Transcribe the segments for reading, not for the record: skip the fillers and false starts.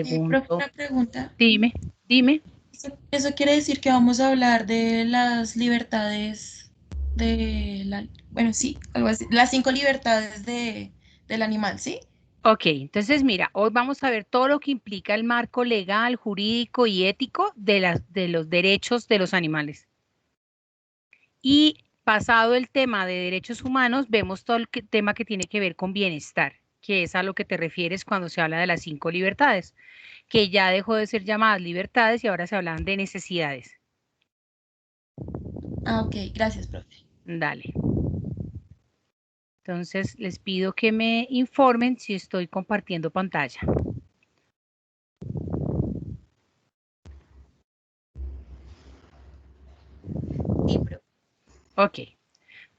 segundo, Profe, una pregunta. dime, dime. ¿Eso quiere decir que vamos a hablar de las libertades bueno, sí, algo así, las 5 libertades del animal, ¿sí? Ok, entonces mira, hoy vamos a ver todo lo que implica el marco legal, jurídico y ético de los derechos de los animales. Y pasado el tema de derechos humanos, vemos todo el tema que tiene que ver con bienestar, que es a lo que te refieres cuando se habla de las 5 libertades, que ya dejó de ser llamadas libertades y ahora se hablan de necesidades. Ah, ok, gracias, profe. Dale. Entonces, les pido que me informen si estoy compartiendo pantalla. Sí, profe. Ok.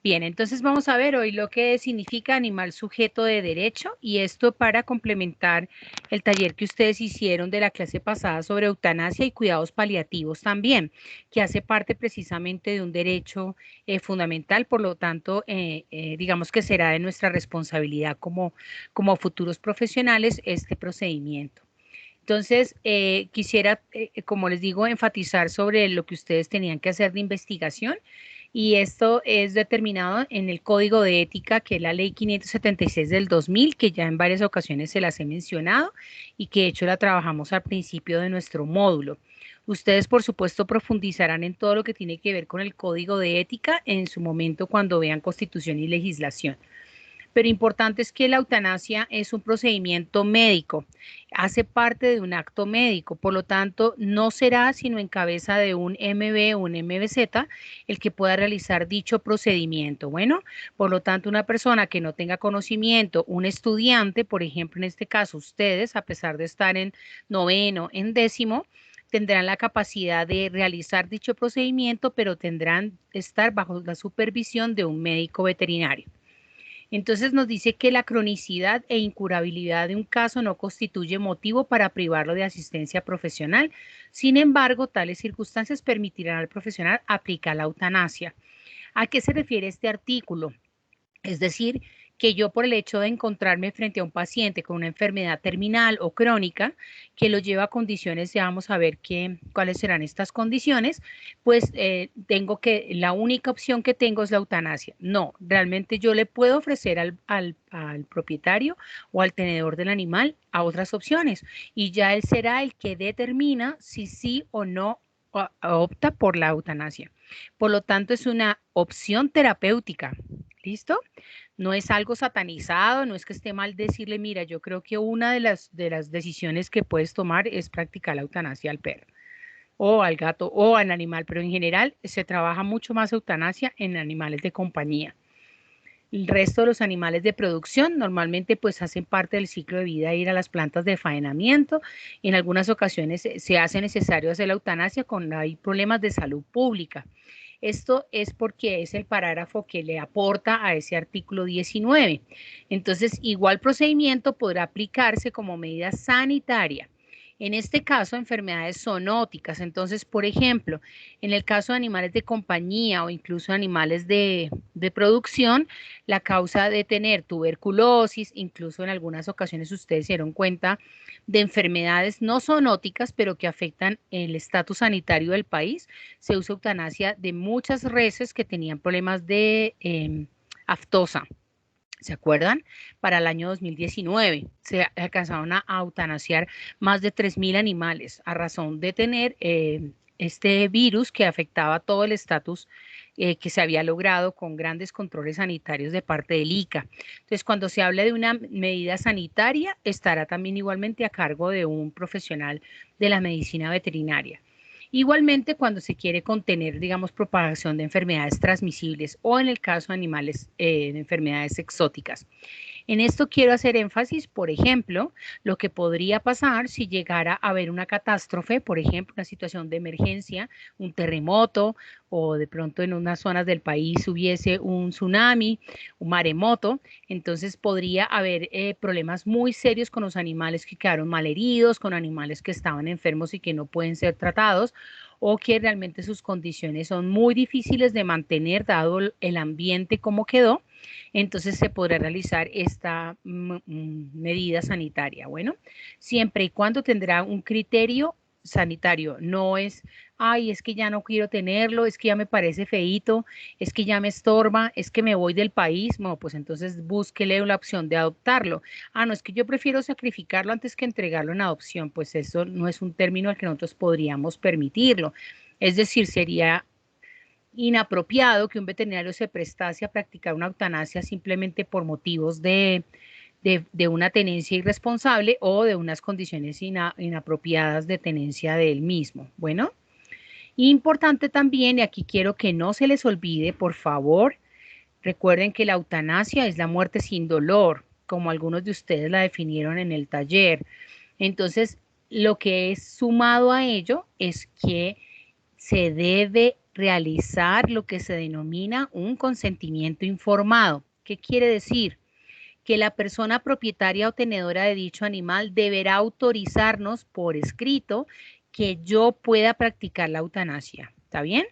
Bien, entonces vamos a ver hoy lo que significa animal sujeto de derecho y esto para complementar el taller que ustedes hicieron de la clase pasada sobre eutanasia y cuidados paliativos también, que hace parte precisamente de un derecho fundamental, por lo tanto, digamos que será de nuestra responsabilidad como futuros profesionales este procedimiento. Entonces, quisiera, como les digo, enfatizar sobre lo que ustedes tenían que hacer de investigación y esto es determinado en el Código de Ética, que es la Ley 576 del 2000, que ya en varias ocasiones se las he mencionado y que de hecho la trabajamos al principio de nuestro módulo. Ustedes, por supuesto, profundizarán en todo lo que tiene que ver con el Código de Ética en su momento cuando vean Constitución y legislación. Pero importante es que la eutanasia es un procedimiento médico, hace parte de un acto médico, por lo tanto, no será sino en cabeza de un MB o un MBZ el que pueda realizar dicho procedimiento. Bueno, por lo tanto, una persona que no tenga conocimiento, un estudiante, por ejemplo, en este caso ustedes, a pesar de estar en noveno, en décimo, tendrán la capacidad de realizar dicho procedimiento, pero tendrán que estar bajo la supervisión de un médico veterinario. Entonces nos dice que la cronicidad e incurabilidad de un caso no constituye motivo para privarlo de asistencia profesional. Sin embargo, tales circunstancias permitirán al profesional aplicar la eutanasia. ¿A qué se refiere este artículo? Es decir, que yo por el hecho de encontrarme frente a un paciente con una enfermedad terminal o crónica que lo lleva a condiciones, ya vamos a ver cuáles serán estas condiciones, pues la única opción que tengo es la eutanasia. No, realmente yo le puedo ofrecer al propietario o al tenedor del animal a otras opciones y ya él será el que determina si sí o no opta por la eutanasia. Por lo tanto, es una opción terapéutica. ¿Listo? No es algo satanizado, no es que esté mal decirle, mira, yo creo que una de las decisiones que puedes tomar es practicar la eutanasia al perro o al gato o al animal, pero en general se trabaja mucho más eutanasia en animales de compañía. El resto de los animales de producción normalmente pues hacen parte del ciclo de vida ir a las plantas de faenamiento. En algunas ocasiones se hace necesario hacer la eutanasia cuando hay problemas de salud pública. Esto es porque es el parágrafo que le aporta a ese artículo 19. Entonces, igual procedimiento podrá aplicarse como medida sanitaria. En este caso, enfermedades zoonóticas. Entonces, por ejemplo, en el caso de animales de compañía o incluso animales de producción, la causa de tener tuberculosis, incluso en algunas ocasiones ustedes se dieron cuenta de enfermedades no zoonóticas, pero que afectan el estatus sanitario del país, se usa eutanasia de muchas reses que tenían problemas de aftosa. ¿Se acuerdan? Para el año 2019 se alcanzaron a eutanasiar más de 3.000 animales a razón de tener este virus que afectaba todo el estatus que se había logrado con grandes controles sanitarios de parte del ICA. Entonces, cuando se habla de una medida sanitaria, estará también igualmente a cargo de un profesional de la medicina veterinaria. Igualmente, cuando se quiere contener, digamos, propagación de enfermedades transmisibles o en el caso de animales de enfermedades exóticas. En esto quiero hacer énfasis, por ejemplo, lo que podría pasar si llegara a haber una catástrofe, por ejemplo, una situación de emergencia, un terremoto o de pronto en unas zonas del país hubiese un tsunami, un maremoto, entonces podría haber problemas muy serios con los animales que quedaron malheridos, con animales que estaban enfermos y que no pueden ser tratados o que realmente sus condiciones son muy difíciles de mantener dado el ambiente como quedó entonces se podrá realizar esta medida sanitaria. Bueno, siempre y cuando tendrá un criterio sanitario, no es, ay, es que ya no quiero tenerlo, es que ya me parece feíto, es que ya me estorba, es que me voy del país, no, pues entonces búsquele la opción de adoptarlo. Ah, no, es que yo prefiero sacrificarlo antes que entregarlo en adopción, pues eso no es un término al que nosotros podríamos permitirlo. Es decir, sería inapropiado que un veterinario se prestase a practicar una eutanasia simplemente por motivos de una tenencia irresponsable o de unas condiciones inapropiadas de tenencia de él mismo. Bueno, importante también, y aquí quiero que no se les olvide, por favor, recuerden que la eutanasia es la muerte sin dolor, como algunos de ustedes la definieron en el taller. Entonces, lo que es sumado a ello es que se debe realizar lo que se denomina un consentimiento informado. ¿Qué quiere decir? Que la persona propietaria o tenedora de dicho animal deberá autorizarnos por escrito que yo pueda practicar la eutanasia. ¿Está bien?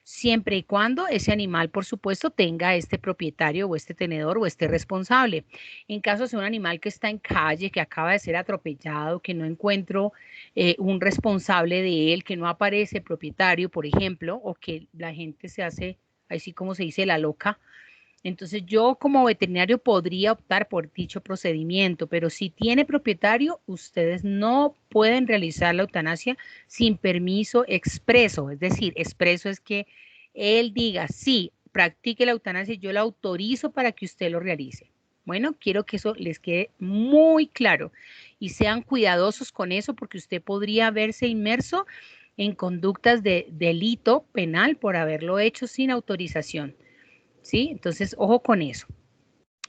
Siempre y cuando ese animal, por supuesto, tenga este propietario o este tenedor o este responsable. En caso de un animal que está en calle, que acaba de ser atropellado, que no encuentro un responsable de él, que no aparece el propietario, por ejemplo, o que la gente se hace, así como se dice, la loca, entonces yo como veterinario podría optar por dicho procedimiento, pero si tiene propietario, ustedes no pueden realizar la eutanasia sin permiso expreso. Es decir, expreso es que él diga, sí, practique la eutanasia, yo la autorizo para que usted lo realice. Bueno, quiero que eso les quede muy claro y sean cuidadosos con eso porque usted podría verse inmerso en conductas de delito penal por haberlo hecho sin autorización. ¿Sí? Entonces, ojo con eso.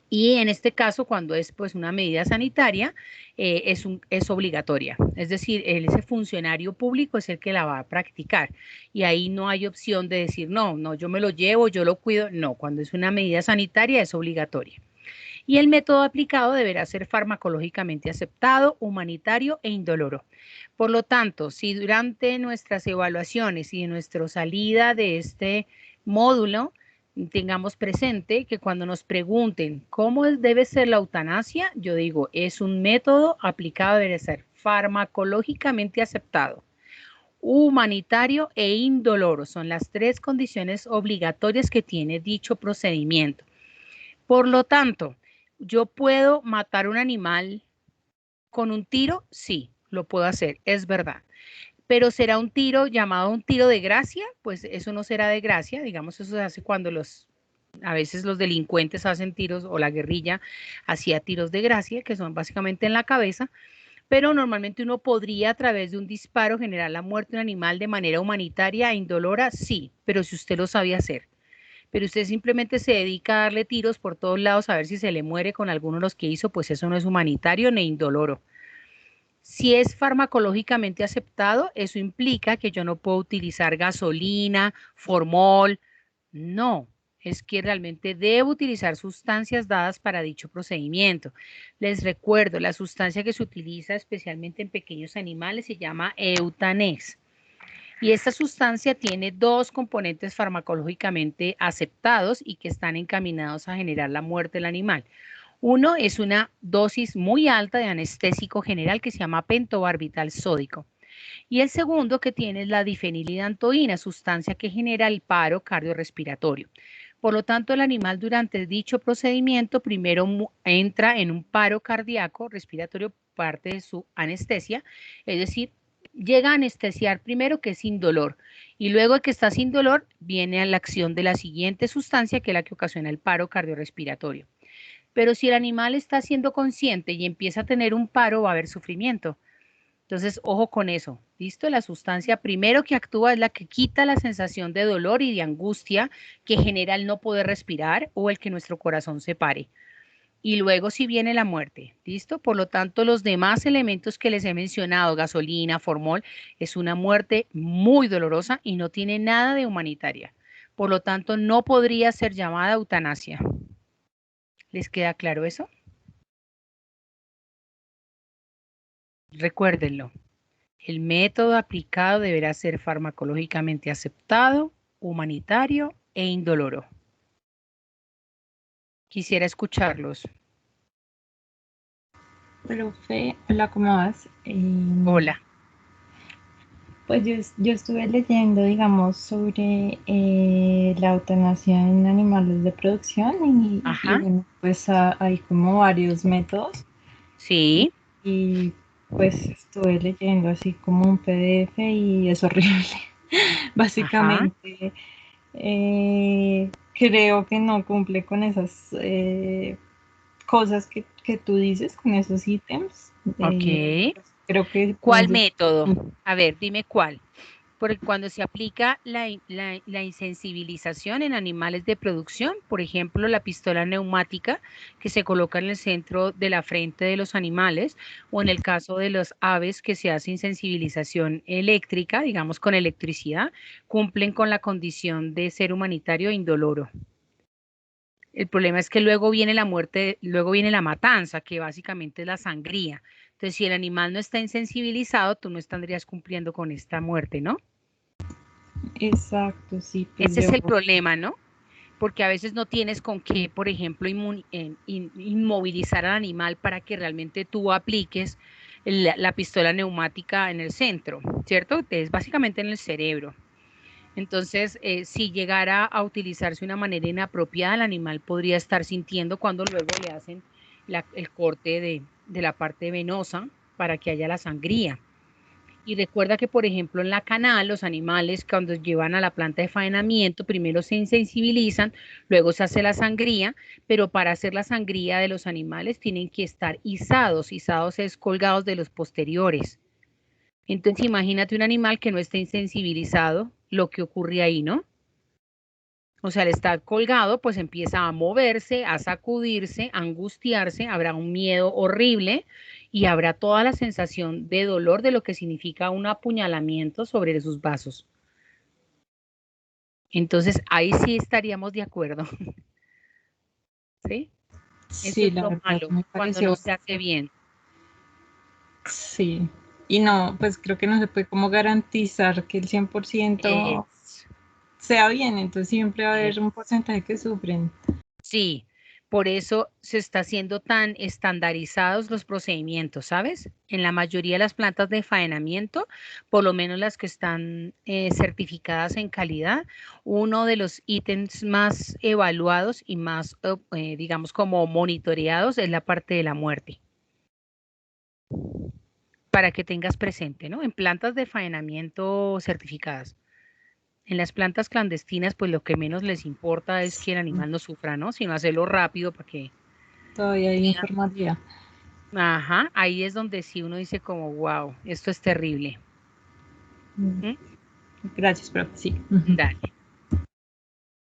Y en este caso, cuando es pues una medida sanitaria, es obligatoria. Es decir, ese funcionario público es el que la va a practicar. Y ahí no hay opción de decir, no, no, yo me lo llevo, yo lo cuido. No, cuando es una medida sanitaria es obligatoria. Y el método aplicado deberá ser farmacológicamente aceptado, humanitario e indoloro. Por lo tanto, si durante nuestras evaluaciones y en nuestra salida de este módulo tengamos presente que cuando nos pregunten cómo debe ser la eutanasia, yo digo, es un método aplicado, debe ser farmacológicamente aceptado, humanitario e indoloro. Son las tres condiciones obligatorias que tiene dicho procedimiento. Por lo tanto, ¿yo puedo matar un animal con un tiro? Sí, lo puedo hacer, es verdad. Pero será un tiro llamado un tiro de gracia, pues eso no será de gracia, digamos, eso se hace cuando a veces los delincuentes hacen tiros o la guerrilla hacía tiros de gracia, que son básicamente en la cabeza, pero normalmente uno podría a través de un disparo generar la muerte de un animal de manera humanitaria e indolora, sí, pero si usted lo sabe hacer. Pero usted simplemente se dedica a darle tiros por todos lados a ver si se le muere con alguno de los que hizo, pues eso no es humanitario ni indoloro. Si es farmacológicamente aceptado, eso implica que yo no puedo utilizar gasolina, formol, no, es que realmente debo utilizar sustancias dadas para dicho procedimiento. Les recuerdo, la sustancia que se utiliza especialmente en pequeños animales se llama Eutanex. Y esta sustancia tiene dos componentes farmacológicamente aceptados y que están encaminados a generar la muerte del animal. Uno es una dosis muy alta de anestésico general que se llama pentobarbital sódico. Y el segundo que tiene es la difenilidantoína, sustancia que genera el paro cardiorrespiratorio. Por lo tanto, el animal durante dicho procedimiento primero entra en un paro cardíaco respiratorio, parte de su anestesia, es decir, llega a anestesiar primero que es sin dolor y luego que está sin dolor viene a la acción de la siguiente sustancia que es la que ocasiona el paro cardiorrespiratorio. Pero si el animal está siendo consciente y empieza a tener un paro, va a haber sufrimiento. Entonces, ojo con eso. ¿Listo? La sustancia primero que actúa es la que quita la sensación de dolor y de angustia que genera el no poder respirar o el que nuestro corazón se pare. Y luego si viene la muerte. ¿Listo? Por lo tanto, los demás elementos que les he mencionado, gasolina, formol, es una muerte muy dolorosa y no tiene nada de humanitaria. Por lo tanto, no podría ser llamada eutanasia. ¿Les queda claro eso? Recuérdenlo. El método aplicado deberá ser farmacológicamente aceptado, humanitario e indoloro. Quisiera escucharlos. Profe, hola, ¿cómo vas? Hola. Pues yo estuve leyendo, digamos, sobre la eutanasia en animales de producción y Ajá. bueno, pues hay como varios métodos Sí. y pues estuve leyendo así como un PDF y es horrible. Ajá. Básicamente, creo que no cumple con esas cosas que tú dices, con esos ítems. Ok. Pues, creo que ¿Cuál pueden ser. método? A ver, dime cuál. Porque cuando se aplica la insensibilización en animales de producción, por ejemplo, la pistola neumática que se coloca en el centro de la frente de los animales, o en el caso de las aves que se hace insensibilización eléctrica, digamos con electricidad, cumplen con la condición de ser humanitario e indoloro. El problema es que luego viene la muerte, luego viene la matanza, que básicamente es la sangría. Entonces, si el animal no está insensibilizado, tú no estarías cumpliendo con esta muerte, ¿no? Exacto, sí, pues Ese es yo, el problema, ¿no? Porque a veces no tienes con qué, por ejemplo, inmovilizar al animal para que realmente tú apliques la pistola neumática en el centro, ¿cierto? Es básicamente en el cerebro. Entonces, si llegara a utilizarse de una manera inapropiada, el animal podría estar sintiendo cuando luego le hacen el corte de la parte venosa para que haya la sangría. Y recuerda que, por ejemplo, en la canal, los animales cuando llevan a la planta de faenamiento, primero se insensibilizan, luego se hace la sangría, pero para hacer la sangría de los animales tienen que estar izados. Izados es colgados de los posteriores. Entonces, imagínate un animal que no esté insensibilizado, lo que ocurre ahí, ¿no? O sea, al estar colgado, pues empieza a moverse, a sacudirse, a angustiarse, habrá un miedo horrible y habrá toda la sensación de dolor de lo que significa un apuñalamiento sobre sus vasos. Entonces, ahí sí estaríamos de acuerdo, ¿sí? Eso sí, es la lo verdad malo me cuando no pareció, se hace bien. sí. Y no, pues creo que no se puede como garantizar que el 100% Es, sea bien, entonces siempre va a haber un es. porcentaje que sufren. Sí, por eso se está haciendo tan estandarizados los procedimientos, ¿sabes? En la mayoría de las plantas de faenamiento, por lo menos las que están certificadas en calidad, uno de los ítems más evaluados y más, digamos, como monitoreados es la parte de la muerte, para que tengas presente, ¿no? En plantas de faenamiento certificadas. En las plantas clandestinas, pues lo que menos les importa es que el animal no sufra, ¿no? Sino hacerlo rápido para que Todavía hay pueda. informalidad. Ajá, ahí es donde sí uno dice como, wow, esto es terrible. ¿Mm? Gracias, profe, sí. Dale.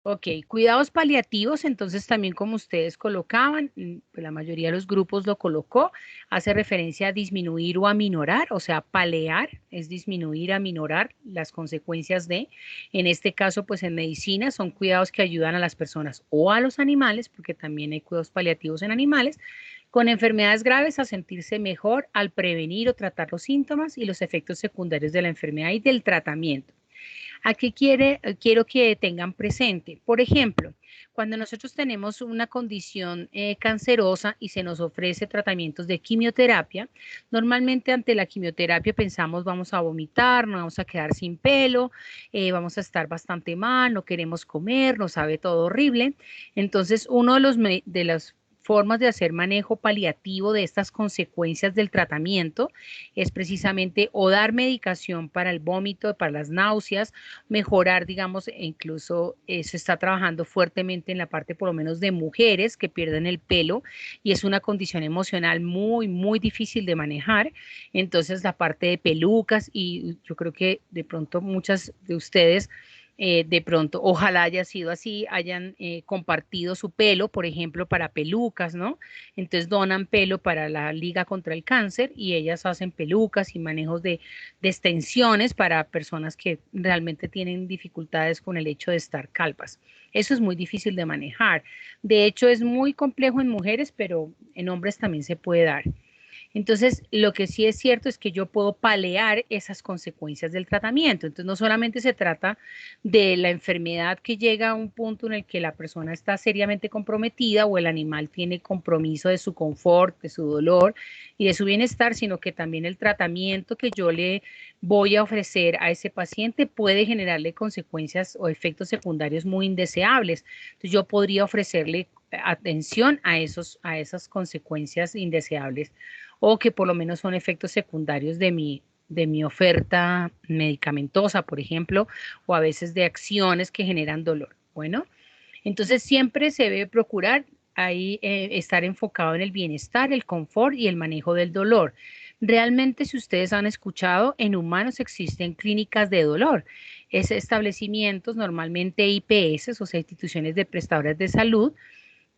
Ok, cuidados paliativos, entonces también como ustedes colocaban, pues la mayoría de los grupos lo colocó, hace referencia a disminuir o aminorar, o sea, palear es disminuir, aminorar las consecuencias de, en este caso, pues en medicina son cuidados que ayudan a las personas o a los animales, porque también hay cuidados paliativos en animales, con enfermedades graves a sentirse mejor al prevenir o tratar los síntomas y los efectos secundarios de la enfermedad y del tratamiento. Aquí quiero que tengan presente, por ejemplo, cuando nosotros tenemos una condición cancerosa y se nos ofrece tratamientos de quimioterapia, normalmente ante la quimioterapia pensamos vamos a vomitar, nos vamos a quedar sin pelo, vamos a estar bastante mal, no queremos comer, nos sabe todo horrible. Entonces, uno de las formas de hacer manejo paliativo de estas consecuencias del tratamiento es precisamente o dar medicación para el vómito, para las náuseas, mejorar, digamos, e incluso se está trabajando fuertemente en la parte por lo menos de mujeres que pierden el pelo y es una condición emocional muy, muy difícil de manejar. Entonces la parte de pelucas y yo creo que de pronto muchas de ustedes de pronto, ojalá haya sido así, hayan compartido su pelo, por ejemplo, para pelucas, ¿no? Entonces donan pelo para la Liga contra el Cáncer y ellas hacen pelucas y manejos de extensiones para personas que realmente tienen dificultades con el hecho de estar calvas. Eso es muy difícil de manejar. De hecho, es muy complejo en mujeres, pero en hombres también se puede dar. Entonces, lo que sí es cierto es que yo puedo paliar esas consecuencias del tratamiento. Entonces, no solamente se trata de la enfermedad que llega a un punto en el que la persona está seriamente comprometida o el animal tiene compromiso de su confort, de su dolor y de su bienestar, sino que también el tratamiento que yo le voy a ofrecer a ese paciente puede generarle consecuencias o efectos secundarios muy indeseables. Entonces, yo podría ofrecerle atención a esas consecuencias indeseables o que por lo menos son efectos secundarios de mi oferta medicamentosa, por ejemplo, o a veces de acciones que generan dolor. Bueno, entonces siempre se debe procurar ahí estar enfocado en el bienestar, el confort y el manejo del dolor. Realmente, si ustedes han escuchado, en humanos existen clínicas de dolor. Es establecimientos, normalmente IPS, o sea, instituciones de prestadoras de salud,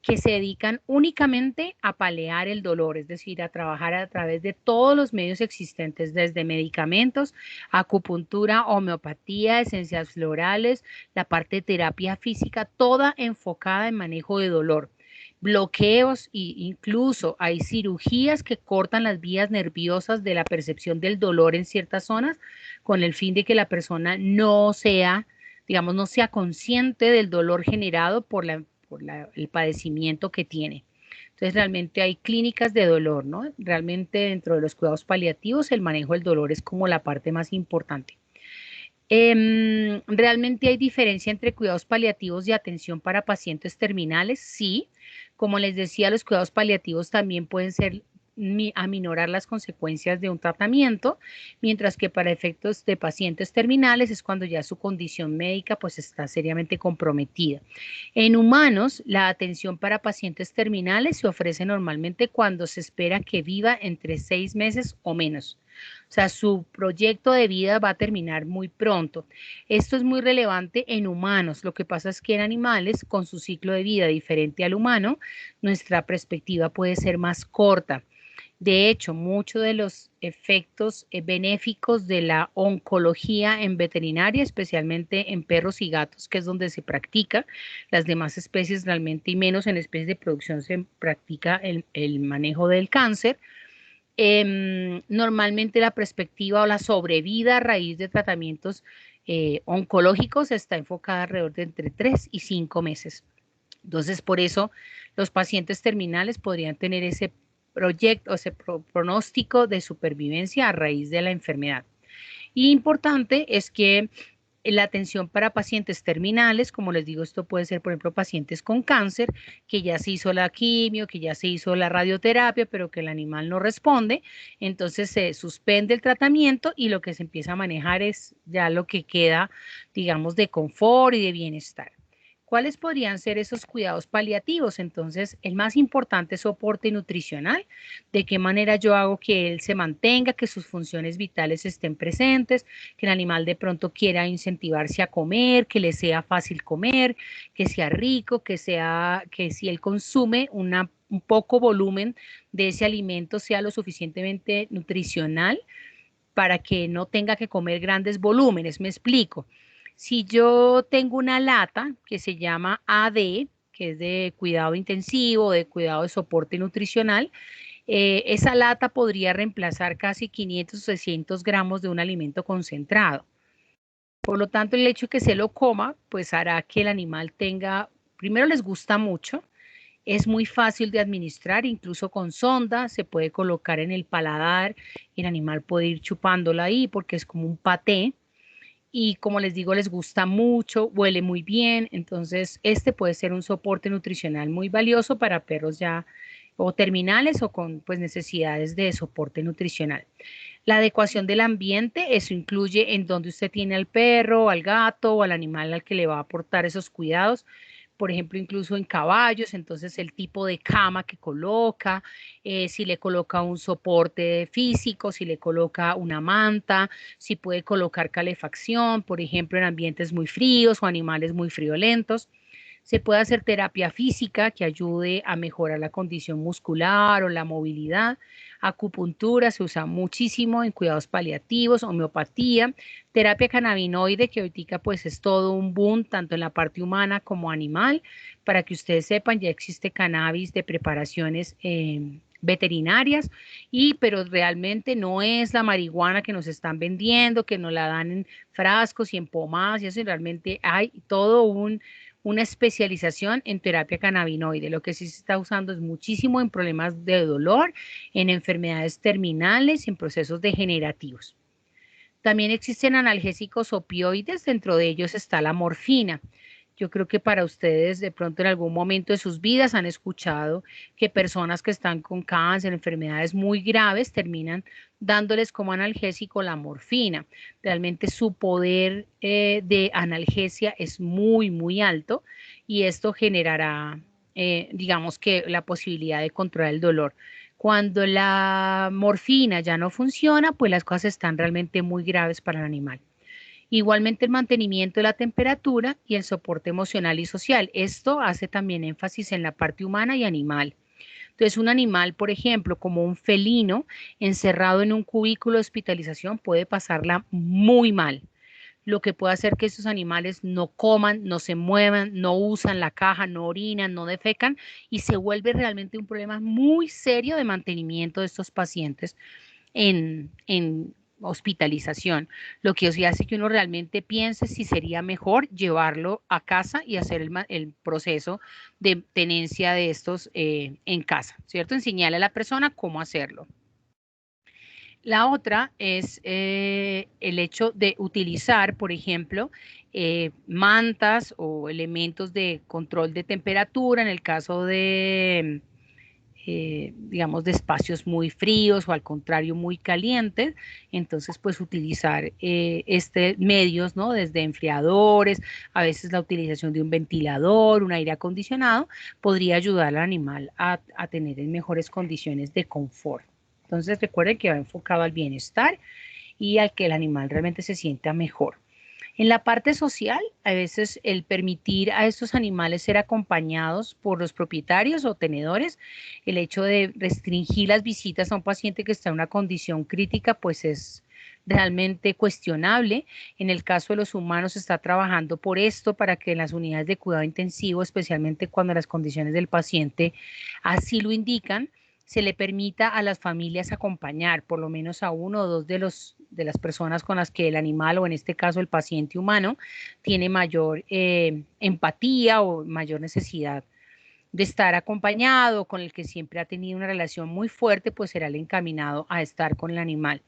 que se dedican únicamente a paliar el dolor, es decir, a trabajar a través de todos los medios existentes, desde medicamentos, acupuntura, homeopatía, esencias florales, la parte de terapia física, toda enfocada en manejo de dolor. Bloqueos e incluso hay cirugías que cortan las vías nerviosas de la percepción del dolor en ciertas zonas con el fin de que la persona no sea, digamos, no sea consciente del dolor generado el padecimiento que tiene. Entonces, realmente hay clínicas de dolor, ¿no? Realmente dentro de los cuidados paliativos, el manejo del dolor es como la parte más importante. ¿Realmente hay diferencia entre cuidados paliativos y atención para pacientes terminales? Sí. Como les decía, los cuidados paliativos también pueden ser aminorar las consecuencias de un tratamiento, mientras que para efectos de pacientes terminales es cuando ya su condición médica pues está seriamente comprometida. En humanos, la atención para pacientes terminales se ofrece normalmente cuando se espera que viva entre 6 meses o menos. O sea, su proyecto de vida va a terminar muy pronto. Esto es muy relevante en humanos. Lo que pasa es que en animales, con su ciclo de vida diferente al humano, nuestra perspectiva puede ser más corta. De hecho, muchos de los efectos benéficos de la oncología en veterinaria, especialmente en perros y gatos, que es donde se practica, las demás especies realmente y menos en especies de producción se practica el manejo del cáncer. Normalmente la perspectiva o la sobrevida a raíz de tratamientos oncológicos está enfocada alrededor de entre 3 y 5 meses. Entonces, por eso los pacientes terminales podrían tener ese proyecto, ese pronóstico de supervivencia a raíz de la enfermedad. Y importante es que la atención para pacientes terminales, como les digo, esto puede ser, por ejemplo, pacientes con cáncer, que ya se hizo la quimio, que ya se hizo la radioterapia, pero que el animal no responde, entonces se suspende el tratamiento y lo que se empieza a manejar es ya lo que queda, digamos, de confort y de bienestar. ¿Cuáles podrían ser esos cuidados paliativos? Entonces, el más importante es soporte nutricional. ¿De qué manera yo hago que él se mantenga, que sus funciones vitales estén presentes, que el animal de pronto quiera incentivarse a comer, que le sea fácil comer, que sea rico, que si él consume un poco volumen de ese alimento sea lo suficientemente nutricional para que no tenga que comer grandes volúmenes? Me explico. Si yo tengo una lata que se llama AD, que es de cuidado intensivo, de cuidado de soporte nutricional, esa lata podría reemplazar casi 500 o 600 gramos de un alimento concentrado. Por lo tanto, el hecho de que se lo coma, pues hará que el animal tenga, primero les gusta mucho, es muy fácil de administrar, incluso con sonda, se puede colocar en el paladar, el animal puede ir chupándola ahí porque es como un paté. Y como les digo, les gusta mucho, huele muy bien, entonces este puede ser un soporte nutricional muy valioso para perros ya o terminales o con pues necesidades de soporte nutricional. La adecuación del ambiente, eso incluye en donde usted tiene al perro, al gato o al animal al que le va a aportar esos cuidados. Por ejemplo, incluso en caballos, entonces el tipo de cama que coloca, si le coloca un soporte físico, si le coloca una manta, si puede colocar calefacción, por ejemplo, en ambientes muy fríos o animales muy friolentos. Se puede hacer terapia física que ayude a mejorar la condición muscular o la movilidad. Acupuntura se usa muchísimo en cuidados paliativos, homeopatía, terapia cannabinoide, que ahorita pues es todo un boom, tanto en la parte humana como animal. Para que ustedes sepan, ya existe cannabis de preparaciones veterinarias, pero realmente no es la marihuana que nos están vendiendo, que nos la dan en frascos y en pomadas, y eso realmente hay todo una especialización en terapia cannabinoide. Lo que sí se está usando es muchísimo en problemas de dolor, en enfermedades terminales, en procesos degenerativos. También existen analgésicos opioides, dentro de ellos está la morfina. Yo creo que para ustedes de pronto en algún momento de sus vidas han escuchado que personas que están con cáncer, enfermedades muy graves, terminan dándoles como analgésico la morfina. Realmente su poder de analgesia es muy, muy alto y esto generará, digamos que la posibilidad de controlar el dolor. Cuando la morfina ya no funciona, pues las cosas están realmente muy graves para el animal. Igualmente el mantenimiento de la temperatura y el soporte emocional y social. Esto hace también énfasis en la parte humana y animal. Entonces, un animal, por ejemplo, como un felino encerrado en un cubículo de hospitalización puede pasarla muy mal. Lo que puede hacer que estos animales no coman, no se muevan, no usan la caja, no orinan, no defecan y se vuelve realmente un problema muy serio de mantenimiento de estos pacientes en hospitalización, lo que sí hace que uno realmente piense si sería mejor llevarlo a casa y hacer el proceso de tenencia de estos en casa, ¿cierto? Enseñarle a la persona cómo hacerlo. La otra es el hecho de utilizar, por ejemplo, mantas o elementos de control de temperatura en el caso de digamos, de espacios muy fríos o al contrario muy calientes, entonces pues utilizar medios, ¿no? Desde enfriadores, a veces la utilización de un ventilador, un aire acondicionado, podría ayudar al animal a tener en mejores condiciones de confort. Entonces recuerden que va enfocado al bienestar y al que el animal realmente se sienta mejor. En la parte social, a veces el permitir a estos animales ser acompañados por los propietarios o tenedores, el hecho de restringir las visitas a un paciente que está en una condición crítica, pues es realmente cuestionable. En el caso de los humanos se está trabajando por esto para que en las unidades de cuidado intensivo, especialmente cuando las condiciones del paciente así lo indican, se le permita a las familias acompañar por lo menos a uno o dos de las personas con las que el animal o en este caso el paciente humano tiene mayor empatía o mayor necesidad de estar acompañado, con el que siempre ha tenido una relación muy fuerte, pues será el encaminado a estar con el animal.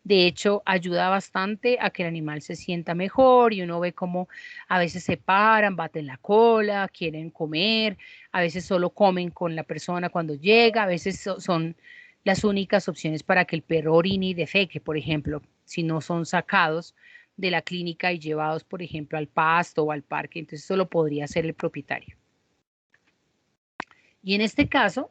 De hecho, ayuda bastante a que el animal se sienta mejor y uno ve cómo a veces se paran, baten la cola, quieren comer, a veces solo comen con la persona cuando llega, a veces son las únicas opciones para que el perro orine y defeque, por ejemplo, si no son sacados de la clínica y llevados, por ejemplo, al pasto o al parque, entonces eso lo podría hacer el propietario. Y en este caso,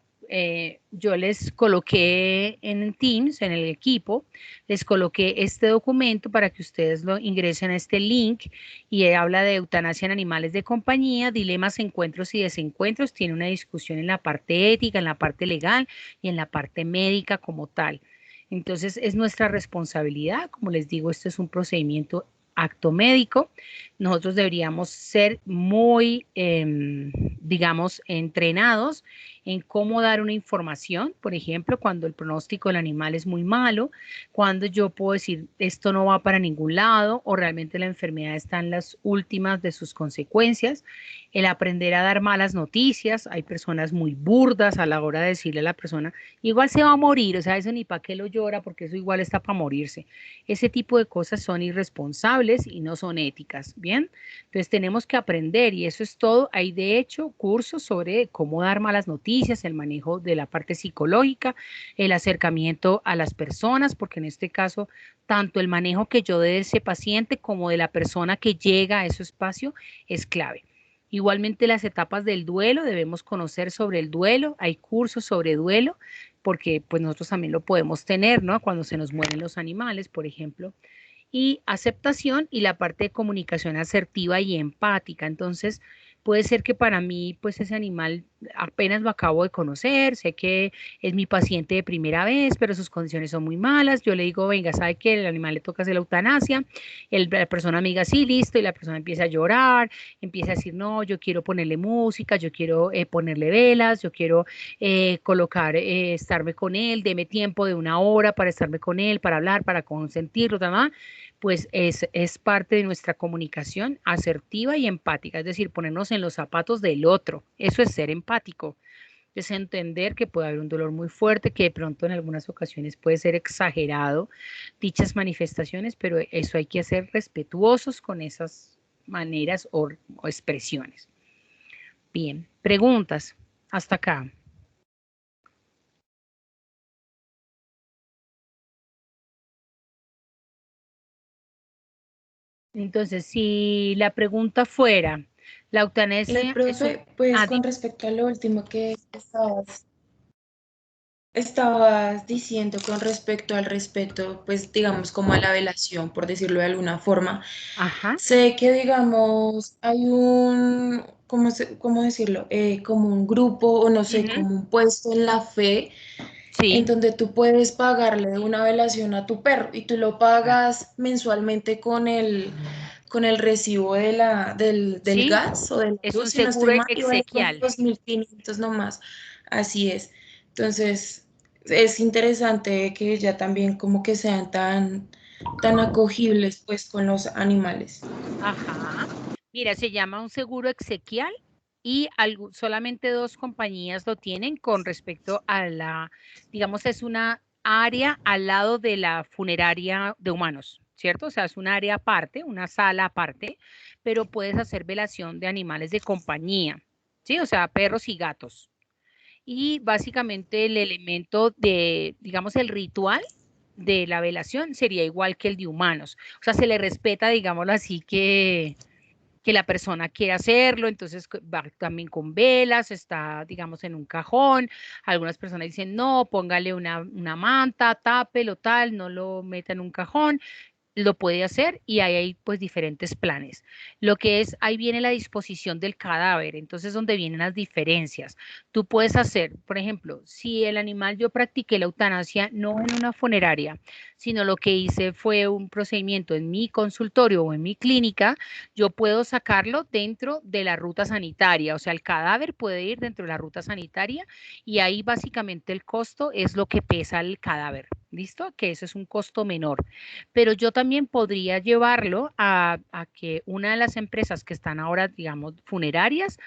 yo les coloqué en Teams, en el equipo, les coloqué este documento para que ustedes lo ingresen a este link y habla de eutanasia en animales de compañía, dilemas, encuentros y desencuentros. Tiene una discusión en la parte ética, en la parte legal y en la parte médica como tal. Entonces, es nuestra responsabilidad. Como les digo, esto es un procedimiento acto médico. Nosotros deberíamos ser muy, digamos, entrenados en cómo dar una información, por ejemplo, cuando el pronóstico del animal es muy malo, cuando yo puedo decir esto no va para ningún lado o realmente la enfermedad está en las últimas de sus consecuencias, el aprender a dar malas noticias. Hay personas muy burdas a la hora de decirle a la persona, igual se va a morir, o sea, eso ni para qué lo llora porque eso igual está para morirse. Ese tipo de cosas son irresponsables y no son éticas, ¿bien? Entonces tenemos que aprender y eso es todo. Hay de hecho cursos sobre cómo dar malas noticias, el manejo de la parte psicológica, el acercamiento a las personas, porque en este caso tanto el manejo que yo dé de ese paciente como de la persona que llega a ese espacio es clave. Igualmente las etapas del duelo, debemos conocer sobre el duelo, hay cursos sobre duelo, porque pues nosotros también lo podemos tener, ¿no? Cuando se nos mueren los animales, por ejemplo. Y aceptación y la parte de comunicación asertiva y empática. Entonces, Puede ser que para mí, pues ese animal apenas lo acabo de conocer, sé que es mi paciente de primera vez, pero sus condiciones son muy malas. Yo le digo, venga, ¿sabe qué? El animal le toca hacer la eutanasia. La persona me diga, sí, listo, y la persona empieza a llorar, empieza a decir, no, yo quiero ponerle música, yo quiero ponerle velas, yo quiero colocar, estarme con él, deme tiempo de 1 hora para estarme con él, para hablar, para consentirlo, también. Pues es parte de nuestra comunicación asertiva y empática, es decir, ponernos en los zapatos del otro. Eso es ser empático, es entender que puede haber un dolor muy fuerte, que de pronto en algunas ocasiones puede ser exagerado dichas manifestaciones, pero eso hay que ser respetuosos con esas maneras o expresiones. Bien, preguntas hasta acá. Entonces, si la pregunta fuera, la eutanasia es un... Profe, pues Ah, con respecto a lo último que estabas diciendo con respecto al respeto, pues digamos como a la velación, por decirlo de alguna forma, ajá, sé que digamos hay un, ¿cómo decirlo? Como un grupo o no sé, ujú, como un puesto en la fe en sí, donde tú puedes pagarle una velación a tu perro y tú lo ah, pagas mensualmente con el recibo de del sí, gas o de la es un luz, si no estoy seguro mal, y vale como exequial. 2.500 nomás. Así es. Entonces, es interesante que ya también como que sean tan acogibles pues con los animales. Ajá. Mira, se llama un seguro exequial y solamente 2 compañías lo tienen con respecto a la, digamos, es una área al lado de la funeraria de humanos, ¿cierto? O sea, es un área aparte, una sala aparte, pero puedes hacer velación de animales de compañía, ¿sí? O sea, perros y gatos. Y básicamente el elemento de, digamos, el ritual de la velación sería igual que el de humanos. O sea, se le respeta, digámoslo así, que la persona quiere hacerlo, entonces va también con velas, está, digamos, en un cajón. Algunas personas dicen, no, póngale una manta, tápelo, tal, no lo meta en un cajón, lo puede hacer y ahí hay pues diferentes planes. Lo que es, ahí viene la disposición del cadáver, entonces donde vienen las diferencias. Tú puedes hacer, por ejemplo, si el animal yo practiqué la eutanasia no en una funeraria, sino lo que hice fue un procedimiento en mi consultorio o en mi clínica, yo puedo sacarlo dentro de la ruta sanitaria, o sea, el cadáver puede ir dentro de la ruta sanitaria y ahí básicamente el costo es lo que pesa el cadáver. ¿Listo? Que eso es un costo menor, pero yo también podría llevarlo a que una de las empresas que están ahora, digamos, funerarias,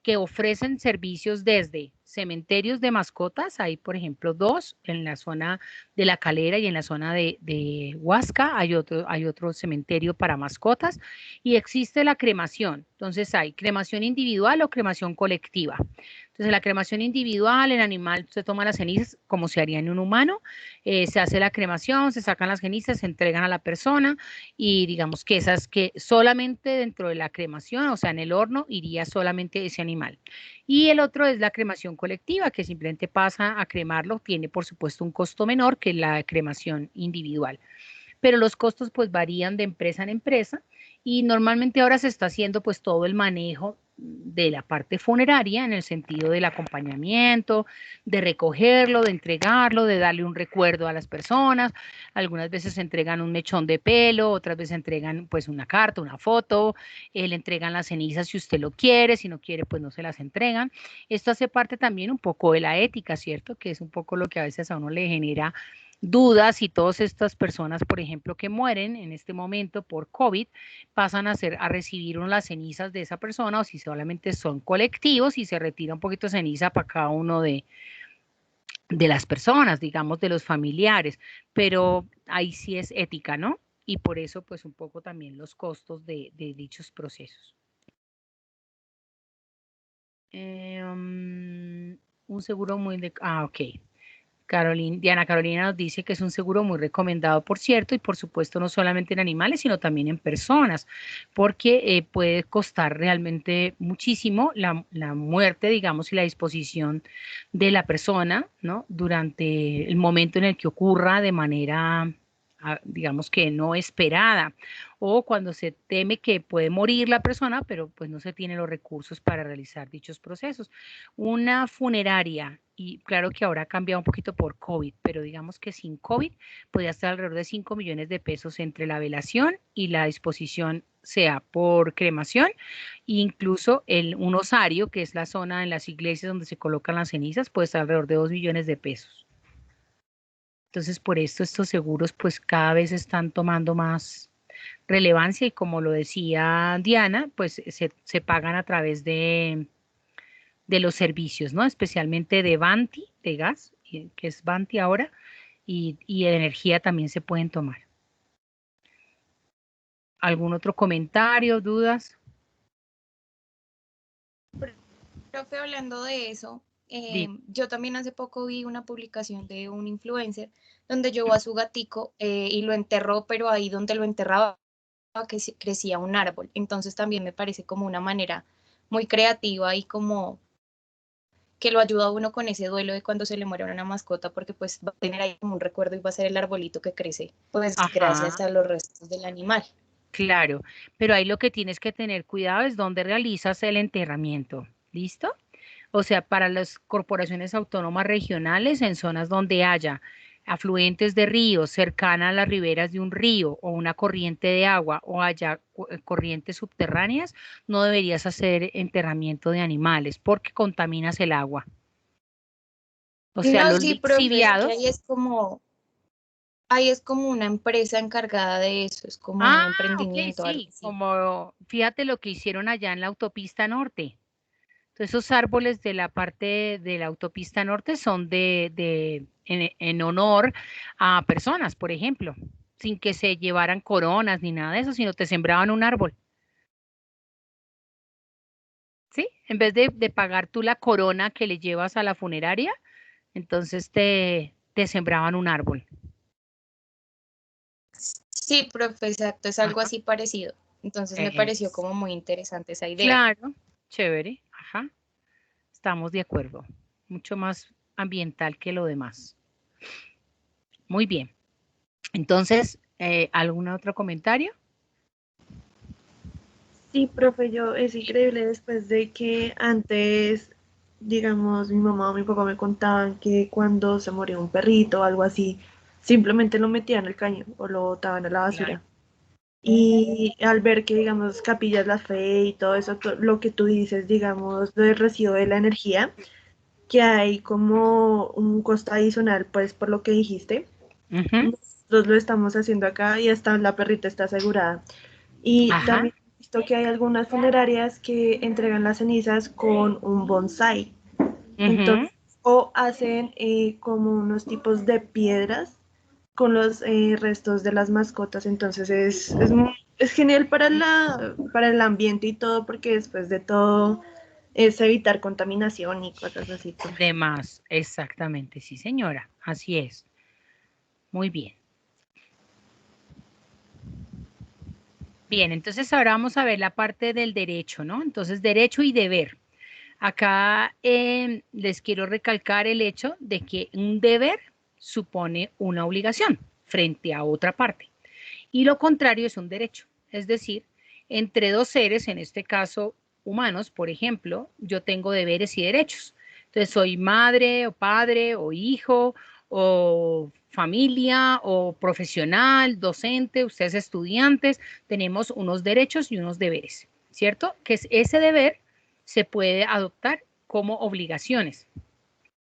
que ofrecen servicios desde cementerios de mascotas, hay por ejemplo 2 en la zona de La Calera y en la zona de Huasca, hay otro cementerio para mascotas y existe la cremación, entonces hay cremación individual o cremación colectiva. Entonces la cremación individual, el animal se toma las cenizas como se haría en un humano, se hace la cremación, se sacan las cenizas, se entregan a la persona y digamos que esas que solamente dentro de la cremación, o sea, en el horno, iría solamente ese animal. Y el otro es la cremación colectiva, que simplemente pasa a cremarlo, tiene por supuesto un costo menor que la cremación individual, pero los costos pues varían de empresa en empresa y normalmente ahora se está haciendo pues todo el manejo de la parte funeraria en el sentido del acompañamiento, de recogerlo, de entregarlo, de darle un recuerdo a las personas. Algunas veces entregan un mechón de pelo, otras veces entregan pues una carta, una foto, le entregan las cenizas si usted lo quiere, si no quiere pues no se las entregan. Esto hace parte también un poco de la ética, ¿cierto? Que es un poco lo que a veces a uno le genera dudas y todas estas personas, por ejemplo, que mueren en este momento por COVID, pasan a recibir las cenizas de esa persona o si solamente son colectivos y se retira un poquito de ceniza para cada uno de las personas, digamos, de los familiares, pero ahí sí es ética, ¿no? Y por eso, pues un poco también los costos de dichos procesos. Un seguro muy de... Ah, ok. Diana Carolina nos dice que es un seguro muy recomendado, por cierto, y por supuesto no solamente en animales, sino también en personas, porque puede costar realmente muchísimo la muerte, digamos, y la disposición de la persona, ¿no? Durante el momento en el que ocurra de manera digamos que no esperada, o cuando se teme que puede morir la persona, pero pues no se tienen los recursos para realizar dichos procesos. Una funeraria, y claro que ahora ha cambiado un poquito por COVID, pero digamos que sin COVID podía estar alrededor de 5 millones de pesos entre la velación y la disposición, sea por cremación, incluso un osario, que es la zona en las iglesias donde se colocan las cenizas, puede estar alrededor de 2 millones de pesos. Entonces, por esto estos seguros pues cada vez están tomando más relevancia y como lo decía Diana, pues se pagan a través de los servicios, ¿no? Especialmente de Banti, de gas, que es Banti ahora, y de energía también se pueden tomar. ¿Algún otro comentario, dudas? Profe, hablando de eso, Di. yo también hace poco vi una publicación de un influencer donde llevó a su gatico y lo enterró, pero ahí donde lo enterraba que crecía un árbol. Entonces también me parece como una manera muy creativa y como que lo ayuda a uno con ese duelo de cuando se le muere una mascota, porque pues va a tener ahí como un recuerdo y va a ser el arbolito que crece, pues gracias Ajá, a los restos del animal. claro, pero ahí lo que tienes que tener cuidado es dónde realizas el enterramiento. ¿Listo? O sea, para las corporaciones autónomas regionales en zonas donde haya afluentes de ríos cercanas a las riberas de un río o una corriente de agua o haya corrientes subterráneas, no deberías hacer enterramiento de animales porque contaminas el agua. O sea, No, los sí, profe, es que lixiviados. ahí es como una empresa encargada de eso, es como un Ah, ok, emprendimiento, algo sí, así. como fíjate lo que hicieron allá en la autopista norte. Entonces, esos árboles de la parte de la autopista norte son en honor a personas, por ejemplo, sin que se llevaran coronas ni nada de eso, sino te sembraban un árbol, ¿sí? En vez de pagar tú la corona que le llevas a la funeraria, entonces te sembraban un árbol. Sí, profe, exacto, es algo Ajá. así parecido. Entonces me pareció Es, como muy interesante esa idea. claro, chévere, ajá, estamos de acuerdo. Mucho más ambiental que lo demás. Muy bien. Entonces, ¿algún otro comentario? Sí, profe, yo es increíble después de que antes, digamos, mi mamá o mi papá me contaban que cuando se moría un perrito o algo así, simplemente lo metían al caño o lo botaban a la Claro. basura. Y al ver que, digamos, Capillas La Fe y todo eso, lo que tú dices, digamos, del residuo de la energía, que hay como un costo adicional, pues por lo que dijiste, Ujú. nosotros lo estamos haciendo acá y hasta la perrita está asegurada. Y Ajá. también he visto que hay algunas funerarias que entregan las cenizas con un bonsai. Ujú. Entonces, o hacen como unos tipos de piedras con los restos de las mascotas. Entonces es genial para para el ambiente y todo, porque después de todo es evitar contaminación y cosas así, profe. De más, exactamente, sí, señora, así es. Muy bien. Bien, entonces ahora vamos a ver la parte del derecho, ¿no? Entonces, derecho y deber. Acá les quiero recalcar el hecho de que un deber supone una obligación frente a otra parte y lo contrario es un derecho. Es decir, entre dos seres, en este caso humanos, por ejemplo, yo tengo deberes y derechos. Entonces, soy madre o padre o hijo o familia o profesional, docente, ustedes estudiantes, tenemos unos derechos y unos deberes, ¿cierto? Que ese deber se puede adoptar como obligaciones.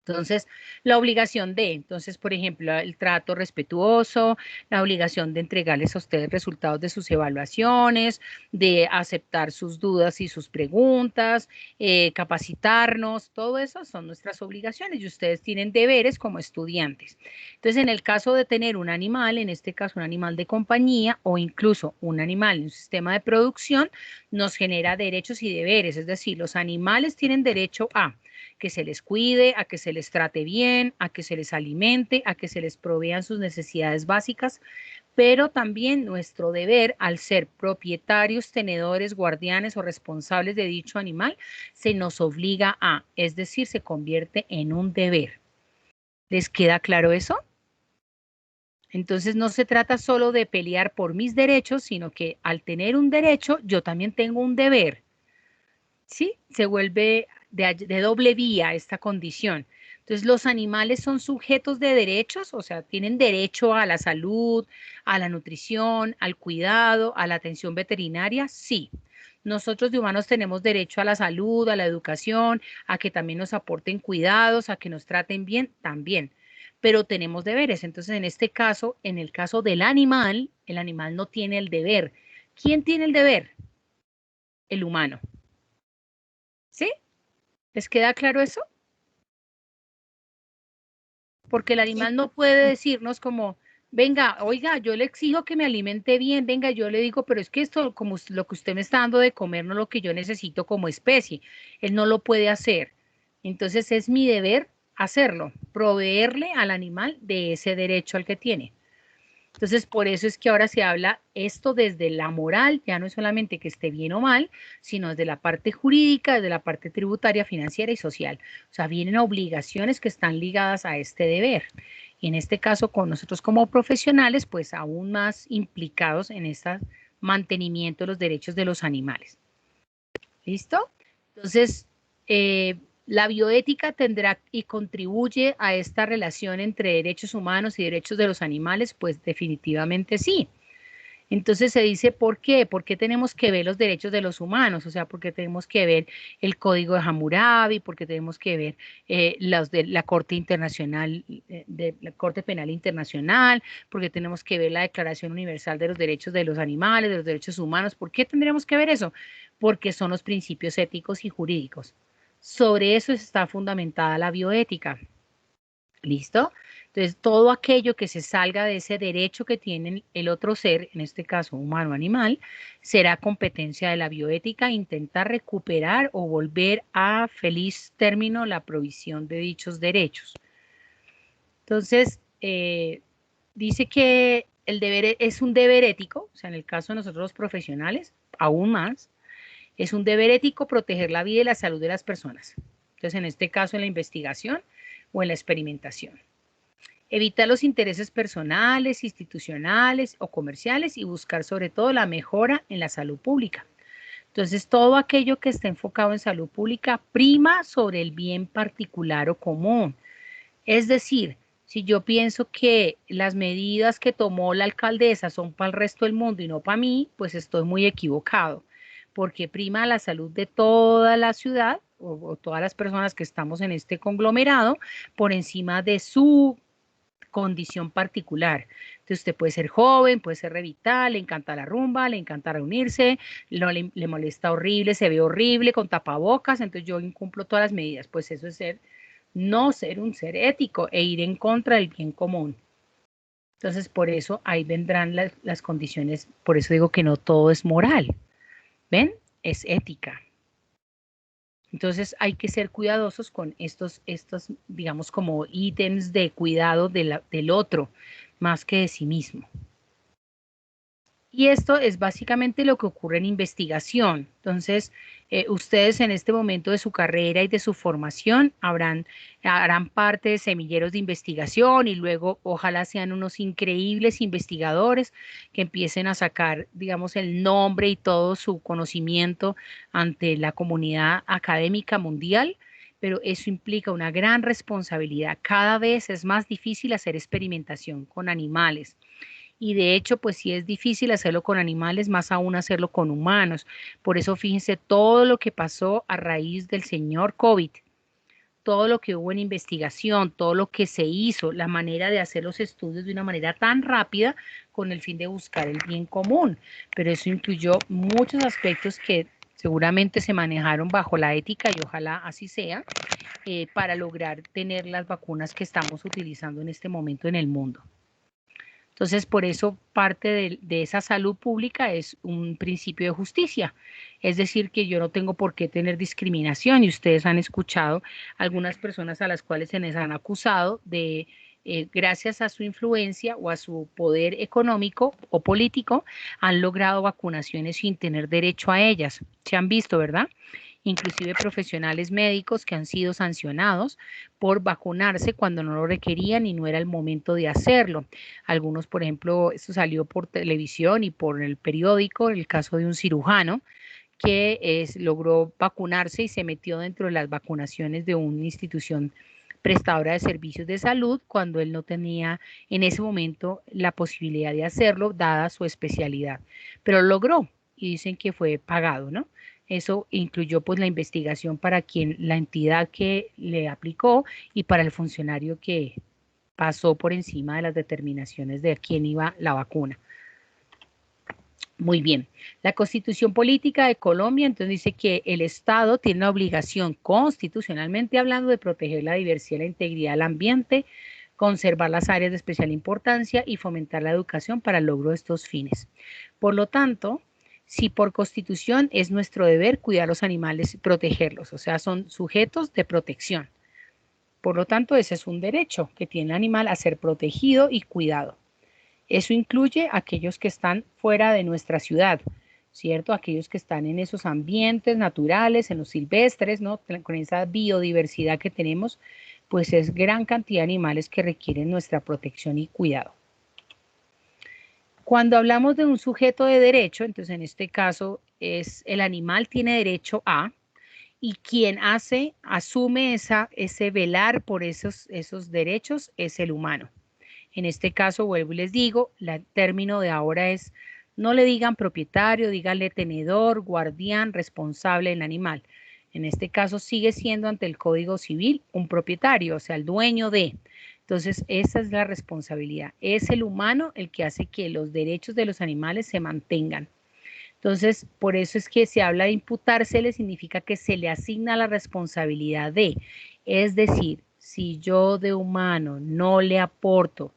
Entonces, la obligación entonces, por ejemplo, el trato respetuoso, la obligación de entregarles a ustedes resultados de sus evaluaciones, de aceptar sus dudas y sus preguntas, capacitarnos, todo eso son nuestras obligaciones y ustedes tienen deberes como estudiantes. Entonces, en el caso de tener un animal, en este caso un animal de compañía o incluso un animal en un sistema de producción, nos genera derechos y deberes, es decir, los animales tienen derecho a que se les cuide, a que se les trate bien, a que se les alimente, a que se les provean sus necesidades básicas, pero también nuestro deber al ser propietarios, tenedores, guardianes o responsables de dicho animal, se nos obliga a, es decir, se convierte en un deber. ¿Les queda claro eso? Entonces no se trata solo de pelear por mis derechos, sino que al tener un derecho, yo también tengo un deber. ¿Sí? Se vuelve de doble vía esta condición. Entonces, los animales son sujetos de derechos, o sea, tienen derecho a la salud, a la nutrición, al cuidado, a la atención veterinaria, sí. Nosotros de humanos tenemos derecho a la salud, a la educación, a que también nos aporten cuidados, a que nos traten bien, también. Pero tenemos deberes. Entonces, en este caso, en el caso del animal, el animal no tiene el deber. ¿Quién tiene el deber? El humano. ¿Sí? ¿Les queda claro eso? Porque el animal no puede decirnos como, venga, oiga, yo le exijo que me alimente bien, venga, yo le digo, pero es que esto, como lo que usted me está dando de comer, no es lo que yo necesito como especie. Él no lo puede hacer. Entonces es mi deber hacerlo, proveerle al animal de ese derecho al que tiene. Entonces, por eso es que ahora se habla esto desde la moral, ya no es solamente que esté bien o mal, sino desde la parte jurídica, desde la parte tributaria, financiera y social. O sea, vienen obligaciones que están ligadas a este deber. Y en este caso, con nosotros como profesionales, pues aún más implicados en este mantenimiento de los derechos de los animales. ¿Listo? Entonces, la bioética tendrá y contribuye a esta relación entre derechos humanos y derechos de los animales, pues definitivamente sí. Entonces se dice, ¿por qué? ¿Por qué tenemos que ver los derechos de los humanos? O sea, porque tenemos que ver el Código de Hammurabi, porque tenemos que ver los de la Corte Internacional, de la Corte Penal Internacional, porque tenemos que ver la Declaración Universal de los Derechos de los Animales, de los Derechos Humanos. ¿Por qué tendríamos que ver eso? Porque son los principios éticos y jurídicos. Sobre eso está fundamentada la bioética. ¿Listo? Entonces, todo aquello que se salga de ese derecho que tiene el otro ser, en este caso humano o animal, será competencia de la bioética intentar recuperar o volver a feliz término la provisión de dichos derechos. Entonces, dice que el deber es un deber ético, o sea, en el caso de nosotros los profesionales, aún más, es un deber ético proteger la vida y la salud de las personas. Entonces, en este caso, en la investigación o en la experimentación. Evitar los intereses personales, institucionales o comerciales y buscar sobre todo la mejora en la salud pública. Entonces, todo aquello que esté enfocado en salud pública prima sobre el bien particular o común. Es decir, si yo pienso que las medidas que tomó la alcaldesa son para el resto del mundo y no para mí, pues estoy muy equivocado, porque prima la salud de toda la ciudad o todas las personas que estamos en este conglomerado por encima de su condición particular. Entonces usted puede ser joven, puede ser revital, le encanta la rumba, le encanta reunirse, le molesta horrible, se ve horrible con tapabocas, entonces yo incumplo todas las medidas. Pues eso es no ser un ser ético e ir en contra del bien común. Entonces por eso ahí vendrán las condiciones, por eso digo que no todo es moral. ¿Ven? Es ética. Entonces hay que ser cuidadosos con estos digamos, como ítems de cuidado del otro, más que de sí mismo. Y esto es básicamente lo que ocurre en investigación. Entonces, ustedes en este momento de su carrera y de su formación harán parte de semilleros de investigación y luego ojalá sean unos increíbles investigadores que empiecen a sacar, digamos, el nombre y todo su conocimiento ante la comunidad académica mundial, pero eso implica una gran responsabilidad. Cada vez es más difícil hacer experimentación con animales. Y de hecho, pues sí es difícil hacerlo con animales, más aún hacerlo con humanos. Por eso fíjense todo lo que pasó a raíz del señor COVID, todo lo que hubo en investigación, todo lo que se hizo, la manera de hacer los estudios de una manera tan rápida con el fin de buscar el bien común. Pero eso incluyó muchos aspectos que seguramente se manejaron bajo la ética y ojalá así sea, para lograr tener las vacunas que estamos utilizando en este momento en el mundo. Entonces, por eso parte de esa salud pública es un principio de justicia. Es decir, que yo no tengo por qué tener discriminación y ustedes han escuchado algunas personas a las cuales se les han acusado de, gracias a su influencia o a su poder económico o político, han logrado vacunaciones sin tener derecho a ellas. Se han visto, ¿verdad? inclusive profesionales médicos que han sido sancionados por vacunarse cuando no lo requerían y no era el momento de hacerlo. Algunos, por ejemplo, esto salió por televisión y por el periódico, el caso de un cirujano que logró vacunarse y se metió dentro de las vacunaciones de una institución prestadora de servicios de salud cuando él no tenía en ese momento la posibilidad de hacerlo, dada su especialidad. Pero lo logró y dicen que fue pagado, ¿no? Eso incluyó pues la investigación para quien, la entidad que le aplicó y para el funcionario que pasó por encima de las determinaciones de quién iba la vacuna. Muy bien. La Constitución Política de Colombia entonces dice que el Estado tiene la obligación, constitucionalmente hablando, de proteger la diversidad y la integridad del ambiente, conservar las áreas de especial importancia y fomentar la educación para el logro de estos fines. Por lo tanto, si por Constitución es nuestro deber cuidar los animales y protegerlos, o sea, son sujetos de protección. Por lo tanto, ese es un derecho que tiene el animal a ser protegido y cuidado. Eso incluye a aquellos que están fuera de nuestra ciudad, ¿cierto? Aquellos que están en esos ambientes naturales, en los silvestres, ¿no? Con esa biodiversidad que tenemos, pues es gran cantidad de animales que requieren nuestra protección y cuidado. Cuando hablamos de un sujeto de derecho, entonces en este caso es el animal tiene derecho a, y quien asume ese velar por esos derechos es el humano. En este caso, vuelvo y les digo, el término de ahora es, no le digan propietario, díganle tenedor, guardián, responsable del animal. En este caso sigue siendo ante el Código Civil un propietario, o sea, el dueño de. Entonces, esa es la responsabilidad. Es el humano el que hace que los derechos de los animales se mantengan. Entonces, por eso es que se habla de imputársele, significa que se le asigna la responsabilidad de. Es decir, si yo de humano no le aporto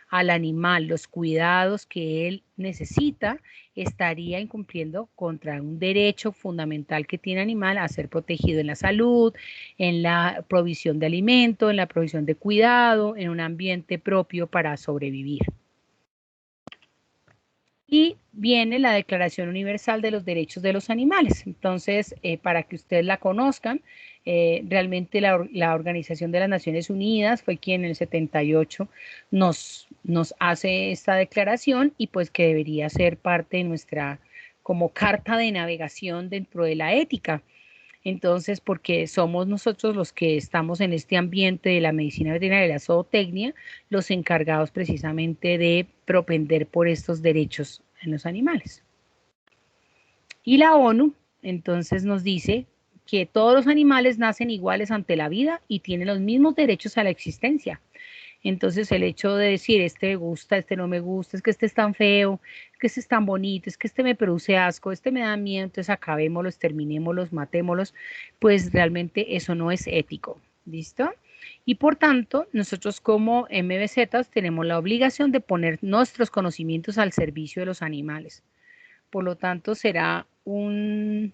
al animal los cuidados que él necesita, estaría incumpliendo contra un derecho fundamental que tiene el animal a ser protegido en la salud, en la provisión de alimento, en la provisión de cuidado, en un ambiente propio para sobrevivir. Y viene la Declaración Universal de los Derechos de los Animales. Entonces, para que ustedes la conozcan, realmente la Organización de las Naciones Unidas fue quien en el 78 nos hace esta declaración y pues que debería ser parte de nuestra como carta de navegación dentro de la ética. Entonces, porque somos nosotros los que estamos en este ambiente de la medicina veterinaria y la zootecnia, los encargados precisamente de propender por estos derechos en los animales. Y la ONU, entonces, nos dice que todos los animales nacen iguales ante la vida y tienen los mismos derechos a la existencia. Entonces el hecho de decir, este me gusta, este no me gusta, es que este es tan feo, es que este es tan bonito, es que este me produce asco, este me da miedo, entonces acabémoslos, terminémoslos, matémoslos, pues realmente eso no es ético, ¿listo? Y por tanto, nosotros como MBZ tenemos la obligación de poner nuestros conocimientos al servicio de los animales. Por lo tanto, será una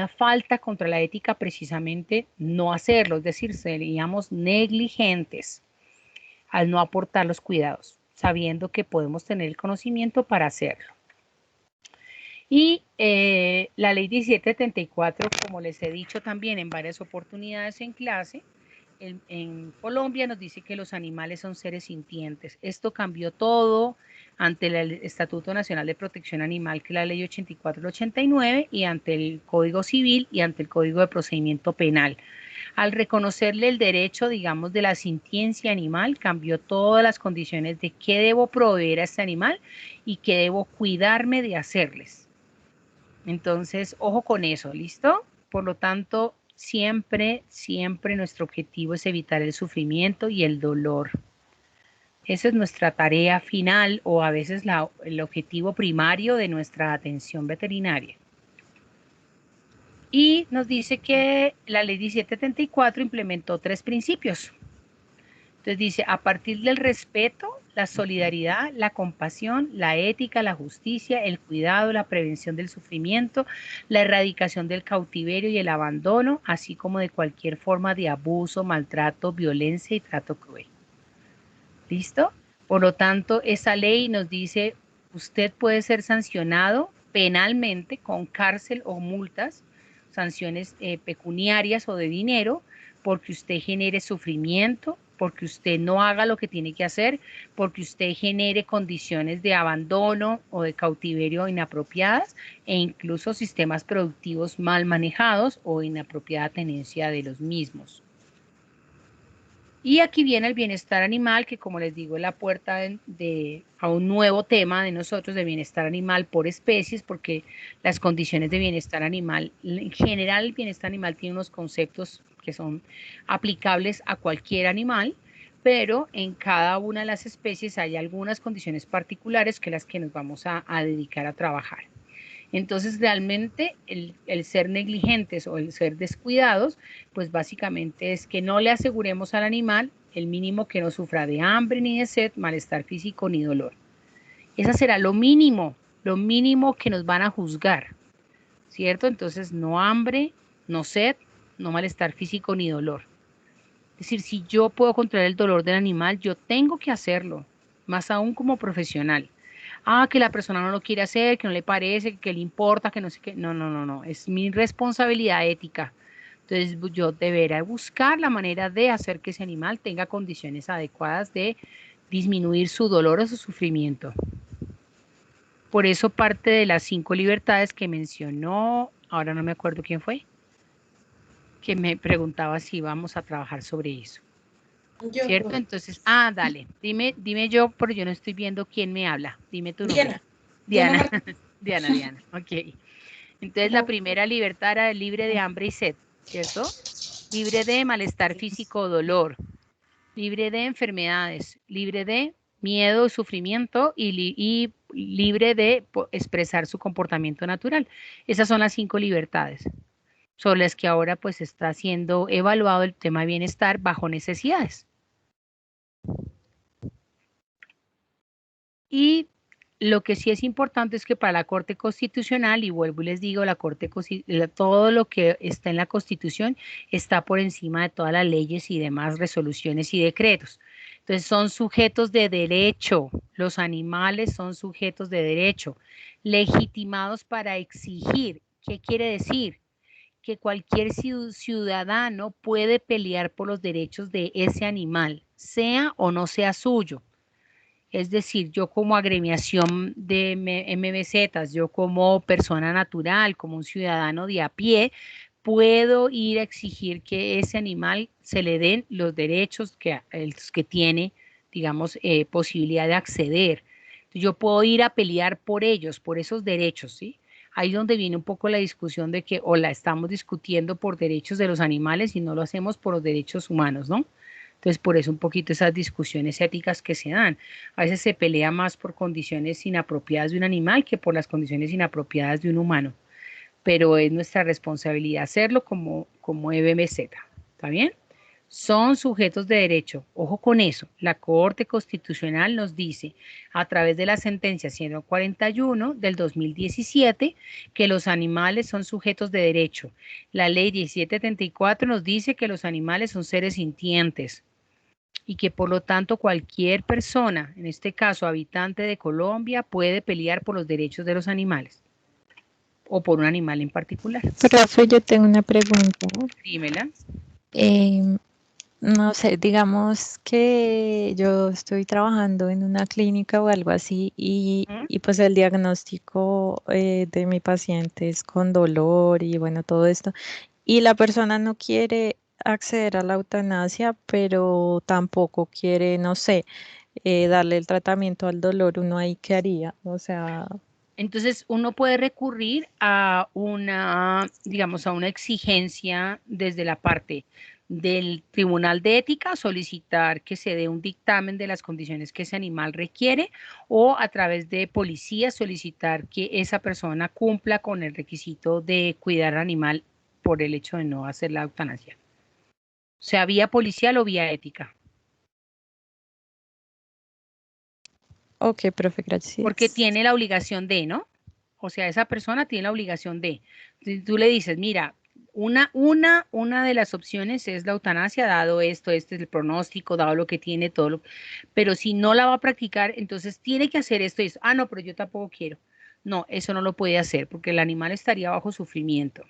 falta contra la ética precisamente no hacerlo, es decir, seríamos negligentes al no aportar los cuidados, sabiendo que podemos tener el conocimiento para hacerlo. Y la ley 1774, como les he dicho también en varias oportunidades en clase, en Colombia nos dice que los animales son seres sintientes. Esto cambió todo ante el Estatuto Nacional de Protección Animal, que es la ley 84 del 89, y ante el Código Civil y ante el Código de Procedimiento Penal. Al reconocerle el derecho, digamos, de la sintiencia animal, cambió todas las condiciones de qué debo proveer a este animal y qué debo cuidarme de hacerles. Entonces, ojo con eso, ¿listo? Por lo tanto, siempre nuestro objetivo es evitar el sufrimiento y el dolor. Esa es nuestra tarea final o a veces el objetivo primario de nuestra atención veterinaria. Y nos dice que la ley 1774 implementó 3 principios. Entonces dice, a partir del respeto, la solidaridad, la compasión, la ética, la justicia, el cuidado, la prevención del sufrimiento, la erradicación del cautiverio y el abandono, así como de cualquier forma de abuso, maltrato, violencia y trato cruel. ¿Listo? Por lo tanto, esa ley nos dice, usted puede ser sancionado penalmente con cárcel o multas. O sanciones pecuniarias o de dinero, porque usted genere sufrimiento, porque usted no haga lo que tiene que hacer, porque usted genere condiciones de abandono o de cautiverio inapropiadas e incluso sistemas productivos mal manejados o inapropiada tenencia de los mismos. Y aquí viene el bienestar animal, que como les digo, es la puerta a un nuevo tema de nosotros de bienestar animal por especies, porque las condiciones de bienestar animal, en general el bienestar animal tiene unos conceptos que son aplicables a cualquier animal, pero en cada una de las especies hay algunas condiciones particulares que las que nos vamos a dedicar a trabajar. Entonces, realmente el ser negligentes o el ser descuidados, pues básicamente es que no le aseguremos al animal el mínimo que no sufra de hambre ni de sed, malestar físico ni dolor. Esa será lo mínimo que nos van a juzgar, ¿cierto? Entonces, no hambre, no sed, no malestar físico ni dolor. Es decir, si yo puedo controlar el dolor del animal, yo tengo que hacerlo, más aún como profesional. Que la persona no lo quiere hacer, que no le parece, que le importa, que no sé qué. No, es mi responsabilidad ética. Entonces yo deberé buscar la manera de hacer que ese animal tenga condiciones adecuadas de disminuir su dolor o su sufrimiento. Por eso parte de las 5 libertades que mencionó, ahora no me acuerdo quién fue, que me preguntaba si íbamos a trabajar sobre eso. ¿Cierto? Entonces, dale, dime yo, porque yo no estoy viendo quién me habla. Dime tu nombre. Diana. Diana, ok. Entonces, la primera libertad era libre de hambre y sed, ¿cierto? Libre de malestar físico o dolor, libre de enfermedades, libre de miedo, sufrimiento y libre de expresar su comportamiento natural. Esas son las 5 libertades, sobre las que ahora pues está siendo evaluado el tema de bienestar bajo necesidades. Y lo que sí es importante es que para la Corte Constitucional, y vuelvo y les digo, todo lo que está en la Constitución está por encima de todas las leyes y demás resoluciones y decretos. Entonces son sujetos de derecho, los animales son sujetos de derecho, legitimados para exigir. ¿Qué quiere decir? Que cualquier ciudadano puede pelear por los derechos de ese animal, sea o no sea suyo. Es decir, yo como agremiación de MBZs, yo como persona natural, como un ciudadano de a pie, puedo ir a exigir que ese animal se le den los derechos que tiene, digamos, posibilidad de acceder. Yo puedo ir a pelear por ellos, por esos derechos, ¿sí? Ahí es donde viene un poco la discusión de que o la estamos discutiendo por derechos de los animales y no lo hacemos por los derechos humanos, ¿no? Entonces, por eso un poquito esas discusiones éticas que se dan. A veces se pelea más por condiciones inapropiadas de un animal que por las condiciones inapropiadas de un humano. Pero es nuestra responsabilidad hacerlo como EBMZ. ¿Está bien? Son sujetos de derecho. Ojo con eso. La Corte Constitucional nos dice, a través de la sentencia 141 del 2017, que los animales son sujetos de derecho. La ley 1774 nos dice que los animales son seres sintientes y que por lo tanto cualquier persona, en este caso habitante de Colombia, puede pelear por los derechos de los animales o por un animal en particular. Profe, yo tengo una pregunta. Dímela. No sé, digamos que yo estoy trabajando en una clínica o algo así y pues el diagnóstico de mi paciente es con dolor y bueno, todo esto. Y la persona no quiere acceder a la eutanasia, pero tampoco quiere, no sé, darle el tratamiento al dolor. ¿Uno ahí qué haría? O sea... Entonces, uno puede recurrir a una, digamos, a una exigencia desde la parte del Tribunal de Ética, solicitar que se dé un dictamen de las condiciones que ese animal requiere, o a través de policía solicitar que esa persona cumpla con el requisito de cuidar al animal por el hecho de no hacer la eutanasia. O sea, vía policial o vía ética. Ok, profe, gracias. Porque tiene la obligación de, ¿no? O sea, esa persona tiene la obligación de. Tú le dices, mira, una de las opciones es la eutanasia, dado esto, este es el pronóstico, dado lo que tiene, todo pero si no la va a practicar, entonces tiene que hacer esto y eso. No, pero yo tampoco quiero. No, eso no lo puede hacer porque el animal estaría bajo sufrimiento.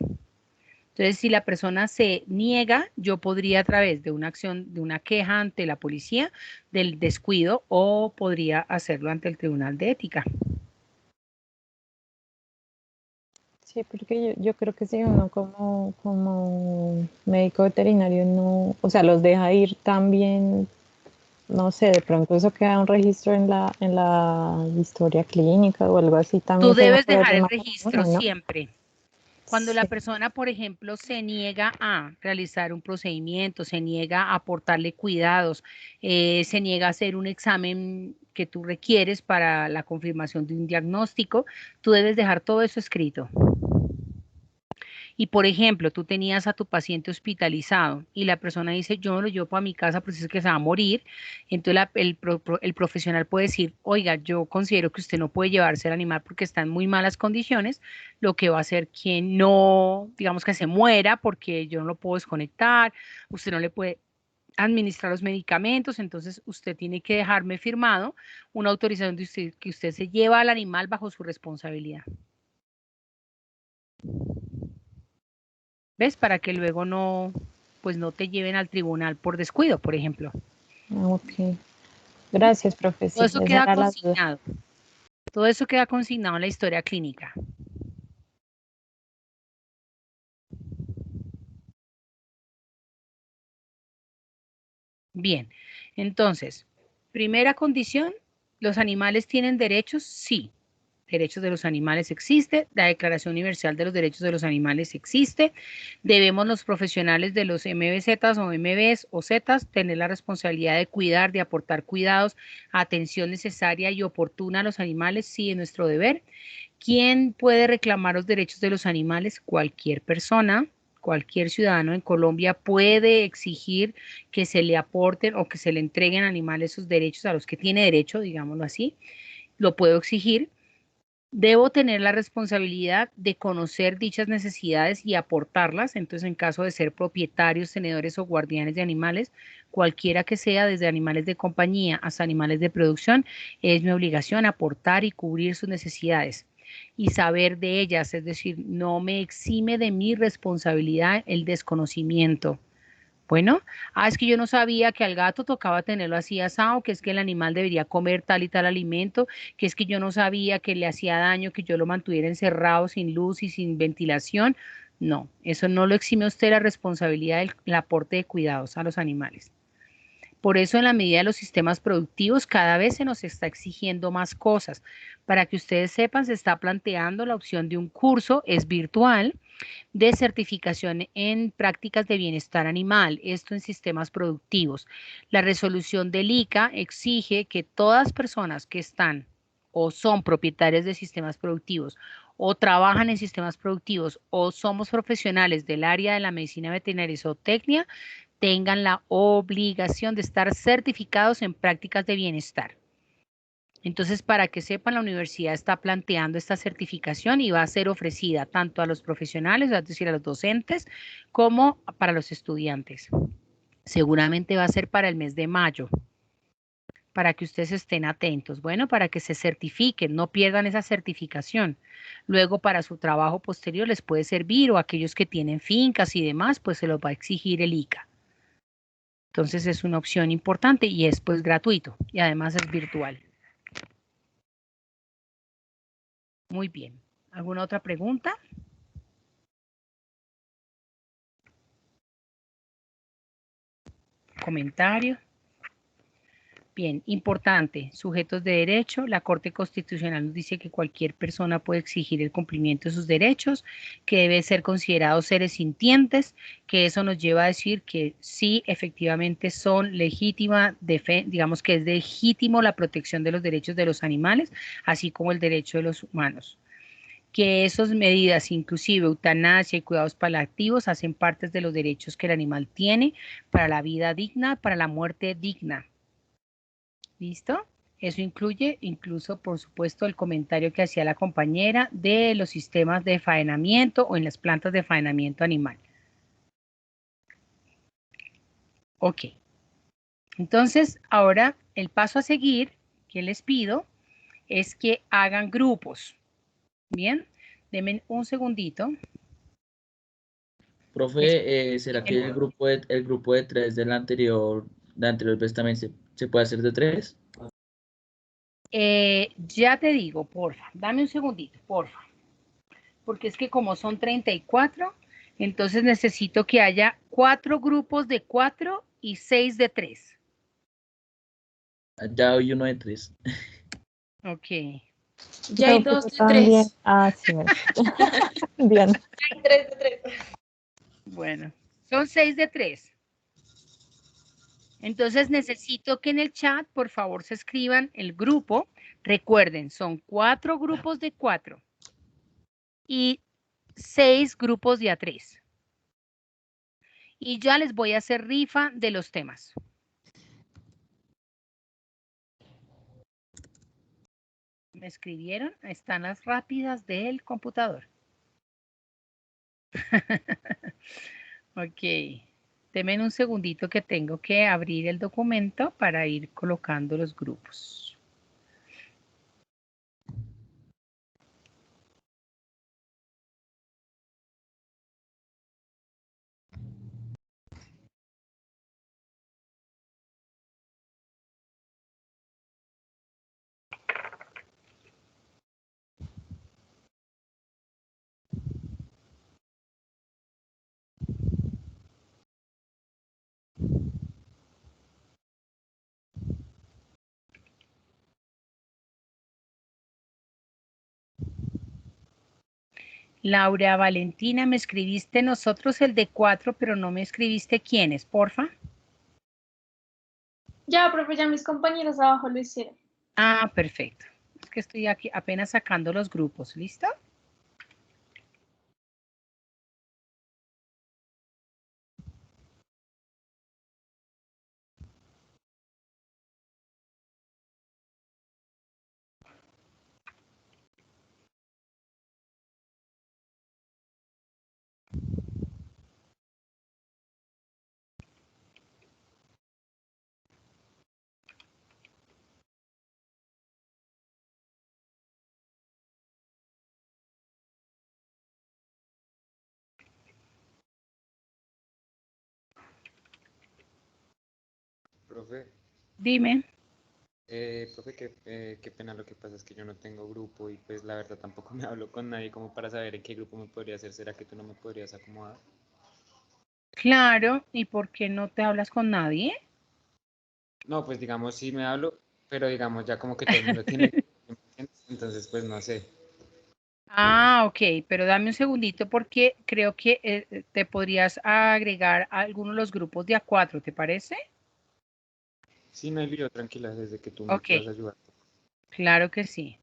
Entonces, si la persona se niega, yo podría a través de una acción, de una queja ante la policía del descuido o podría hacerlo ante el Tribunal de Ética. Sí, porque yo creo que si uno como médico veterinario no, o sea, los deja ir también, no sé, de pronto eso queda un registro en la historia clínica o algo así, Tú también tiene un debes dejar el problema para registro uno, ¿no? siempre. Cuando la Sí. persona, por ejemplo, se niega a realizar un procedimiento, se niega a aportarle cuidados, se niega a hacer un examen que tú requieres para la confirmación de un diagnóstico, tú debes dejar todo eso escrito. Y, por ejemplo, tú tenías a tu paciente hospitalizado y la persona dice, yo no lo llevo para mi casa, pues es que se va a morir. Entonces el profesional puede decir, oiga, yo considero que usted no puede llevarse el animal porque está en muy malas condiciones, lo que va a hacer que no, digamos que se muera porque yo no lo puedo desconectar, usted no le puede administrar los medicamentos, entonces usted tiene que dejarme firmado una autorización de usted, que usted se lleva al animal bajo su responsabilidad. ¿Ves? Para que luego no, pues no te lleven al tribunal por descuido, por ejemplo. Ok. Gracias, profe. Todo Sí, eso esa queda era la duda. consignado. Todo eso queda consignado en la historia clínica. Bien, entonces, primera condición, ¿los animales tienen derechos? Sí. Derechos de los animales existe, la Declaración Universal de los Derechos de los Animales existe, debemos los profesionales de los MBZ o MBs o Zetas tener la responsabilidad de cuidar, de aportar cuidados, atención necesaria y oportuna a los animales, sí, es nuestro deber. ¿Quién puede reclamar los derechos de los animales? Cualquier persona, cualquier ciudadano en Colombia puede exigir que se le aporten o que se le entreguen animales sus derechos a los que tiene derecho, digámoslo así, lo puedo exigir. Debo tener la responsabilidad de conocer dichas necesidades y aportarlas. Entonces, en caso de ser propietarios, tenedores o guardianes de animales, cualquiera que sea, desde animales de compañía hasta animales de producción, es mi obligación aportar y cubrir sus necesidades y saber de ellas. Es decir, no me exime de mi responsabilidad el desconocimiento. Bueno, es que yo no sabía que al gato tocaba tenerlo así asado, que es que el animal debería comer tal y tal alimento, que es que yo no sabía que le hacía daño, que yo lo mantuviera encerrado sin luz y sin ventilación. No, eso no lo exime a usted la responsabilidad del aporte de cuidados a los animales. Por eso, en la medida de los sistemas productivos, cada vez se nos está exigiendo más cosas. Para que ustedes sepan, se está planteando la opción de un curso, es virtual, de certificación en prácticas de bienestar animal, esto en sistemas productivos. La resolución del ICA exige que todas personas que están o son propietarias de sistemas productivos o trabajan en sistemas productivos o somos profesionales del área de la medicina veterinaria y zootecnia tengan la obligación de estar certificados en prácticas de bienestar. Entonces, para que sepan, la universidad está planteando esta certificación y va a ser ofrecida tanto a los profesionales, es decir, a los docentes, como para los estudiantes. Seguramente va a ser para el mes de mayo, para que ustedes estén atentos. Bueno, para que se certifiquen, no pierdan esa certificación. Luego, para su trabajo posterior les puede servir o aquellos que tienen fincas y demás, pues se los va a exigir el ICA. Entonces, es una opción importante y es pues gratuito y además es virtual. Muy bien. ¿Alguna otra pregunta? Comentario. Bien, importante, sujetos de derecho. La Corte Constitucional nos dice que cualquier persona puede exigir el cumplimiento de sus derechos, que debe ser considerados seres sintientes, que eso nos lleva a decir que sí, efectivamente son legítima, digamos que es legítimo la protección de los derechos de los animales, así como el derecho de los humanos. Que esas medidas, inclusive eutanasia y cuidados paliativos, hacen parte de los derechos que el animal tiene para la vida digna, para la muerte digna. ¿Listo? Eso incluye incluso, por supuesto, el comentario que hacía la compañera de los sistemas de faenamiento o en las plantas de faenamiento animal. Ok. Entonces, ahora el paso a seguir que les pido es que hagan grupos. Bien, denme un segundito. Profe, ¿será que el grupo de 3 de la anterior vez también se puede hacer de 3? Ya te digo, porfa, dame un segundito, porfa. Porque es que como son 34, entonces necesito que haya 4 grupos de 4 y 6 de 3. Ya hay uno de 3. Ok. Ya hay Creo que 2 yo de también. 3. Ah, sí. Bien. Hay 3 de 3. Bueno, son 6 de 3. Entonces necesito que en el chat, por favor, se escriban el grupo. Recuerden, son 4 grupos de 4 y 6 grupos de A3. Y ya les voy a hacer rifa de los temas. ¿Me escribieron? Están las rápidas del computador. Ok. Denme un segundito que tengo que abrir el documento para ir colocando los grupos. Laura Valentina, me escribiste nosotros el de 4, pero no me escribiste quiénes, porfa. Ya, profe, ya mis compañeros abajo lo hicieron. Ah, perfecto. Es que estoy aquí apenas sacando los grupos, ¿listo? Profe, Dime. profe, qué pena, lo que pasa es que yo no tengo grupo y pues la verdad tampoco me hablo con nadie como para saber en qué grupo me podría hacer. ¿Será que tú no me podrías acomodar? Claro, ¿y por qué no te hablas con nadie? No, pues digamos sí me hablo, pero digamos ya como que todo el mundo tiene grupo, entonces pues no sé. Ah, ok, pero dame un segundito porque creo que te podrías agregar a alguno de los grupos de A4, ¿te parece? Sí, no hay lío, tranquila, desde que tú me Ok, puedas ayudar. claro que sí.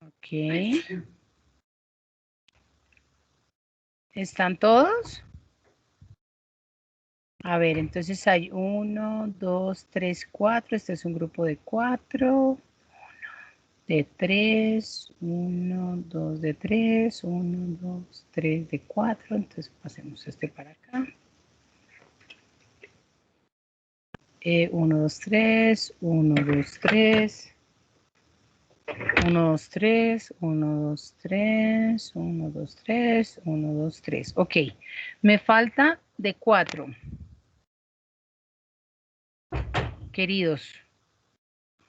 Ok. ¿Están todos? A ver, entonces hay 1, 2, 3, 4. Este es un grupo de 4. De 3, 1, 2 de 3, 1, 2, 3 de 4. Entonces pasemos este para acá. 1, 2, 3, 1, 2, 3. 1, 2, 3, 1, 2, 3, 1, 2, 3, 1, 2, 3. Ok, me falta de 4. Queridos,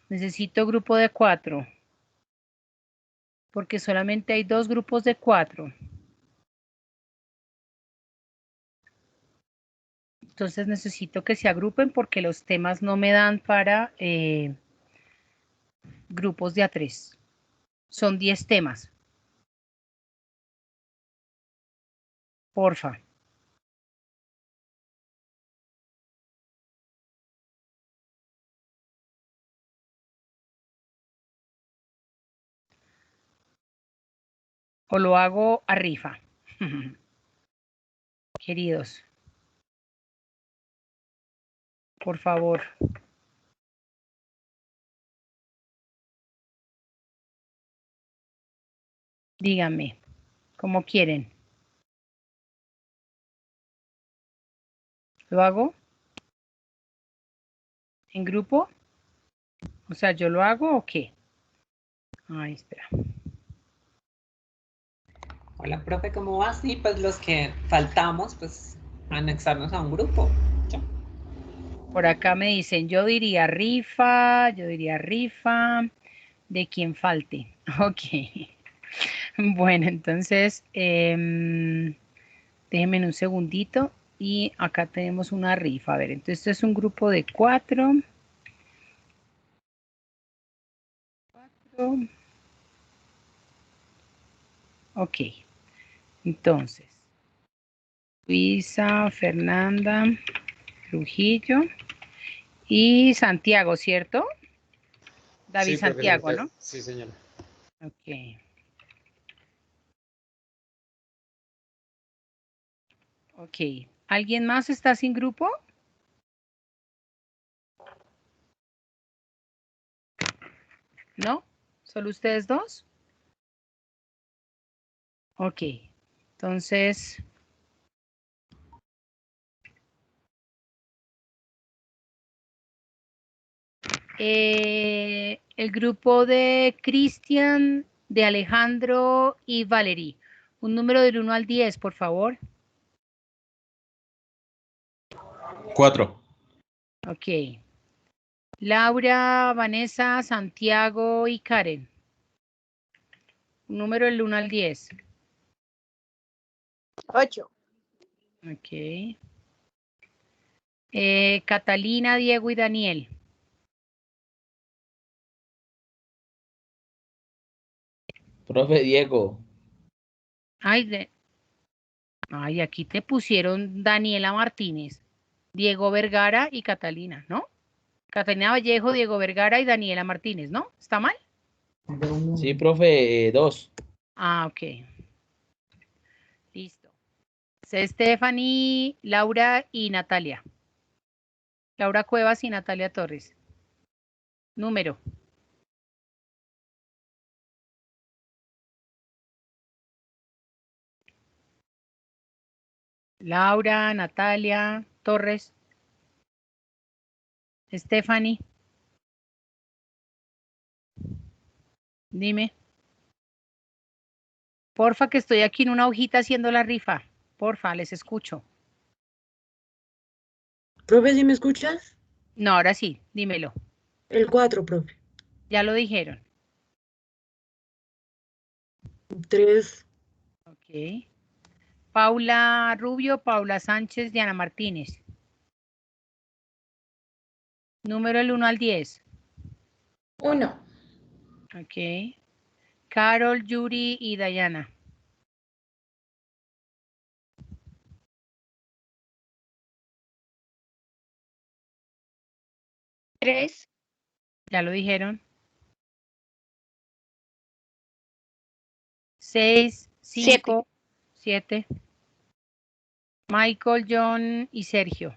necesito grupo de 4. Porque solamente hay 2 grupos de 4. Entonces necesito que se agrupen porque los temas no me dan para grupos de A3. Son 10 temas. Porfa. ¿O lo hago a rifa? Queridos. Por favor. Díganme, ¿cómo quieren? ¿Lo hago? ¿En grupo? O sea, ¿yo lo hago o qué? Ay, espera. Hola, profe, ¿cómo vas? Sí, pues los que faltamos, pues anexarnos a un grupo. Ya. Por acá me dicen, yo diría rifa, de quien falte. Ok. Bueno, entonces, déjenme un segundito y acá tenemos una rifa. A ver, entonces esto es un grupo de 4. Ok, entonces, Luisa, Fernanda, Trujillo y Santiago, ¿cierto? David Sí, profe, Santiago, ¿no? sí, señora. Ok. Ok. ¿Alguien más está sin grupo? ¿No? ¿Solo ustedes dos? Ok. Entonces, el grupo de Cristian, de Alejandro y Valerie. Un número del 1 al 10, por favor. 4. Ok. Laura, Vanessa, Santiago y Karen. Un número del 1 al 10. 8. Ok. Catalina, Diego y Daniel. Profe Diego. Ay, aquí te pusieron Daniela Martínez, Diego Vergara y Catalina, ¿no? Catalina Vallejo, Diego Vergara y Daniela Martínez, ¿no? ¿Está mal? Sí, profe, 2. Ah, ok. Listo. Stephanie, Laura y Natalia. Laura Cuevas y Natalia Torres. Número. Laura, Natalia, Torres. Stephanie. Dime. Porfa, que estoy aquí en una hojita haciendo la rifa. Porfa, les escucho. Profe, ¿sí me escuchas? No, ahora sí, dímelo. El 4, profe. Ya lo dijeron. 3. Ok. Paula Rubio, Paula Sánchez, Diana Martínez. Número del 1 al 10. 1. Ok. Carol, Yuri y Dayana. 3. Ya lo dijeron. 6, 5, 7. Michael, John y Sergio.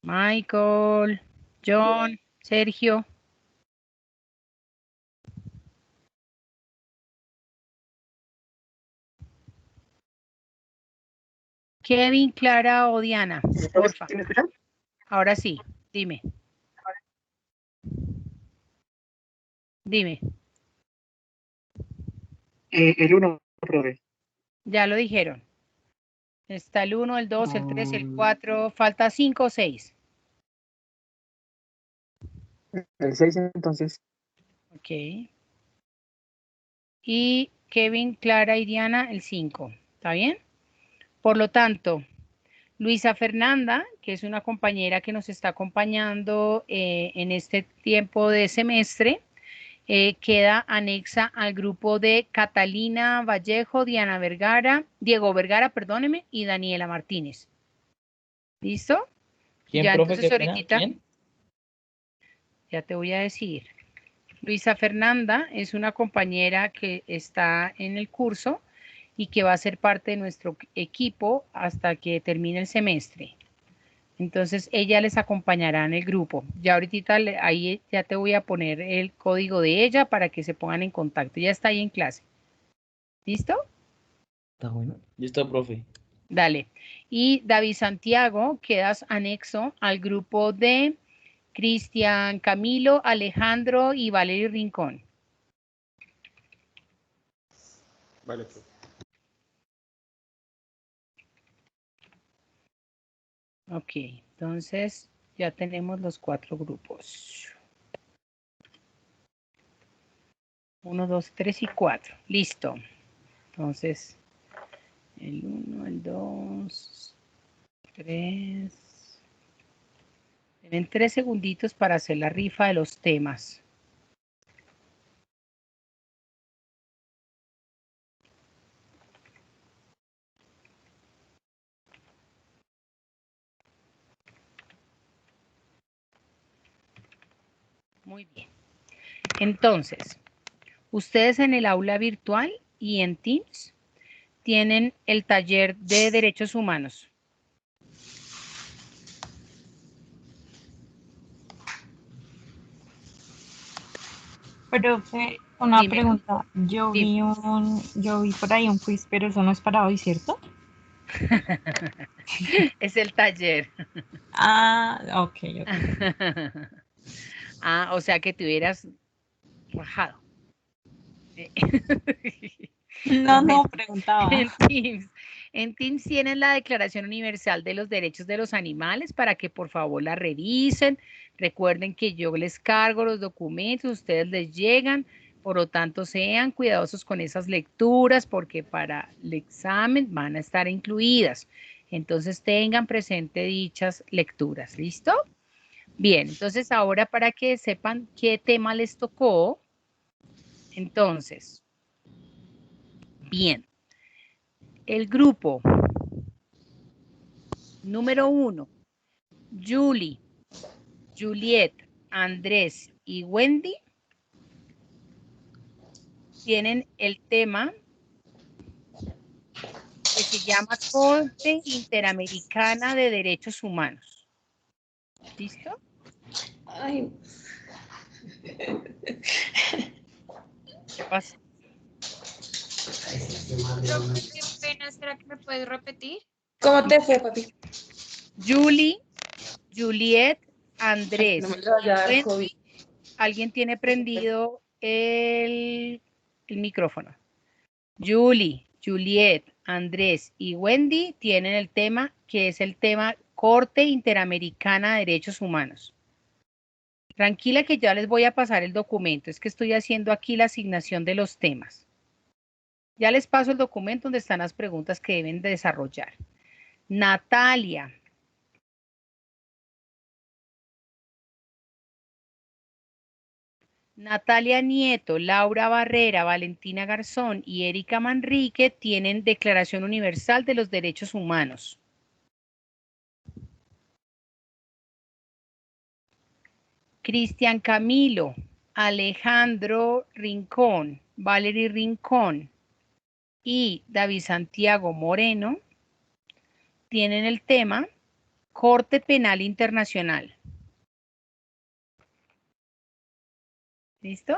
Michael, John, Sergio. Kevin, Clara o Diana, porfa. ¿Sí me escuchan? Ahora sí, dime. Dime. El 1, profe. Ya lo dijeron. Está el 1, el 2, el 3, el 4. Falta 5 o 6. El 6, entonces. Ok. Y Kevin, Clara y Diana, el 5. ¿Está bien? Por lo tanto, Luisa Fernanda, que es una compañera que nos está acompañando en este tiempo de semestre, queda anexa al grupo de Catalina Vallejo, Diego Vergara, perdóneme, y Daniela Martínez. ¿Listo? ¿Quién, Ya profe? entonces Qué pena. ahorita, ¿Quién? ya te voy a decir. Luisa Fernanda es una compañera que está en el curso y que va a ser parte de nuestro equipo hasta que termine el semestre. Entonces, ella les acompañará en el grupo. Ya ahorita ahí ya te voy a poner el código de ella para que se pongan en contacto. Ya está ahí en clase. ¿Listo? Está bueno. Listo, profe. Dale. Y David Santiago, quedas anexo al grupo de Cristian Camilo, Alejandro y Valerio Rincón. Vale, profe. Ok, entonces ya tenemos los 4 grupos. 1, 2, 3 y 4. Listo. Entonces, el 1, el 2, 3. Tienen 3 segunditos para hacer la rifa de los temas. Muy bien. Entonces, ustedes en el aula virtual y en Teams tienen el taller de derechos humanos. Profe, una Dime. pregunta. Yo vi por ahí un quiz, pero eso no es para hoy, ¿cierto? Es el taller. Ah, ok. Ah, o sea que te hubieras rajado. No, preguntaba. En Teams tienen la Declaración Universal de los Derechos de los Animales para que por favor la revisen. Recuerden que yo les cargo los documentos, ustedes les llegan, por lo tanto sean cuidadosos con esas lecturas porque para el examen van a estar incluidas. Entonces tengan presente dichas lecturas, ¿listo? Bien, entonces ahora para que sepan qué tema les tocó, entonces, bien, el grupo número 1, Julie, Juliet, Andrés y Wendy, tienen el tema que se llama Corte Interamericana de Derechos Humanos. ¿Listo? Ay. ¿Qué pasa? Profe, qué pena, ¿será que me puedes repetir? ¿Cómo te fue, papi? Julie, Juliet, Andrés No me lo vaya a dar Wendy. COVID. ¿Alguien tiene prendido el micrófono? Julie, Juliet, Andrés y Wendy tienen el tema que es el tema Corte Interamericana de Derechos Humanos. Tranquila que ya les voy a pasar el documento, es que estoy haciendo aquí la asignación de los temas. Ya les paso el documento donde están las preguntas que deben de desarrollar. Natalia. Natalia Nieto, Laura Barrera, Valentina Garzón y Erika Manrique tienen Declaración Universal de los Derechos Humanos. Cristian Camilo, Alejandro Rincón, Valery Rincón y David Santiago Moreno tienen el tema Corte Penal Internacional. ¿Listo?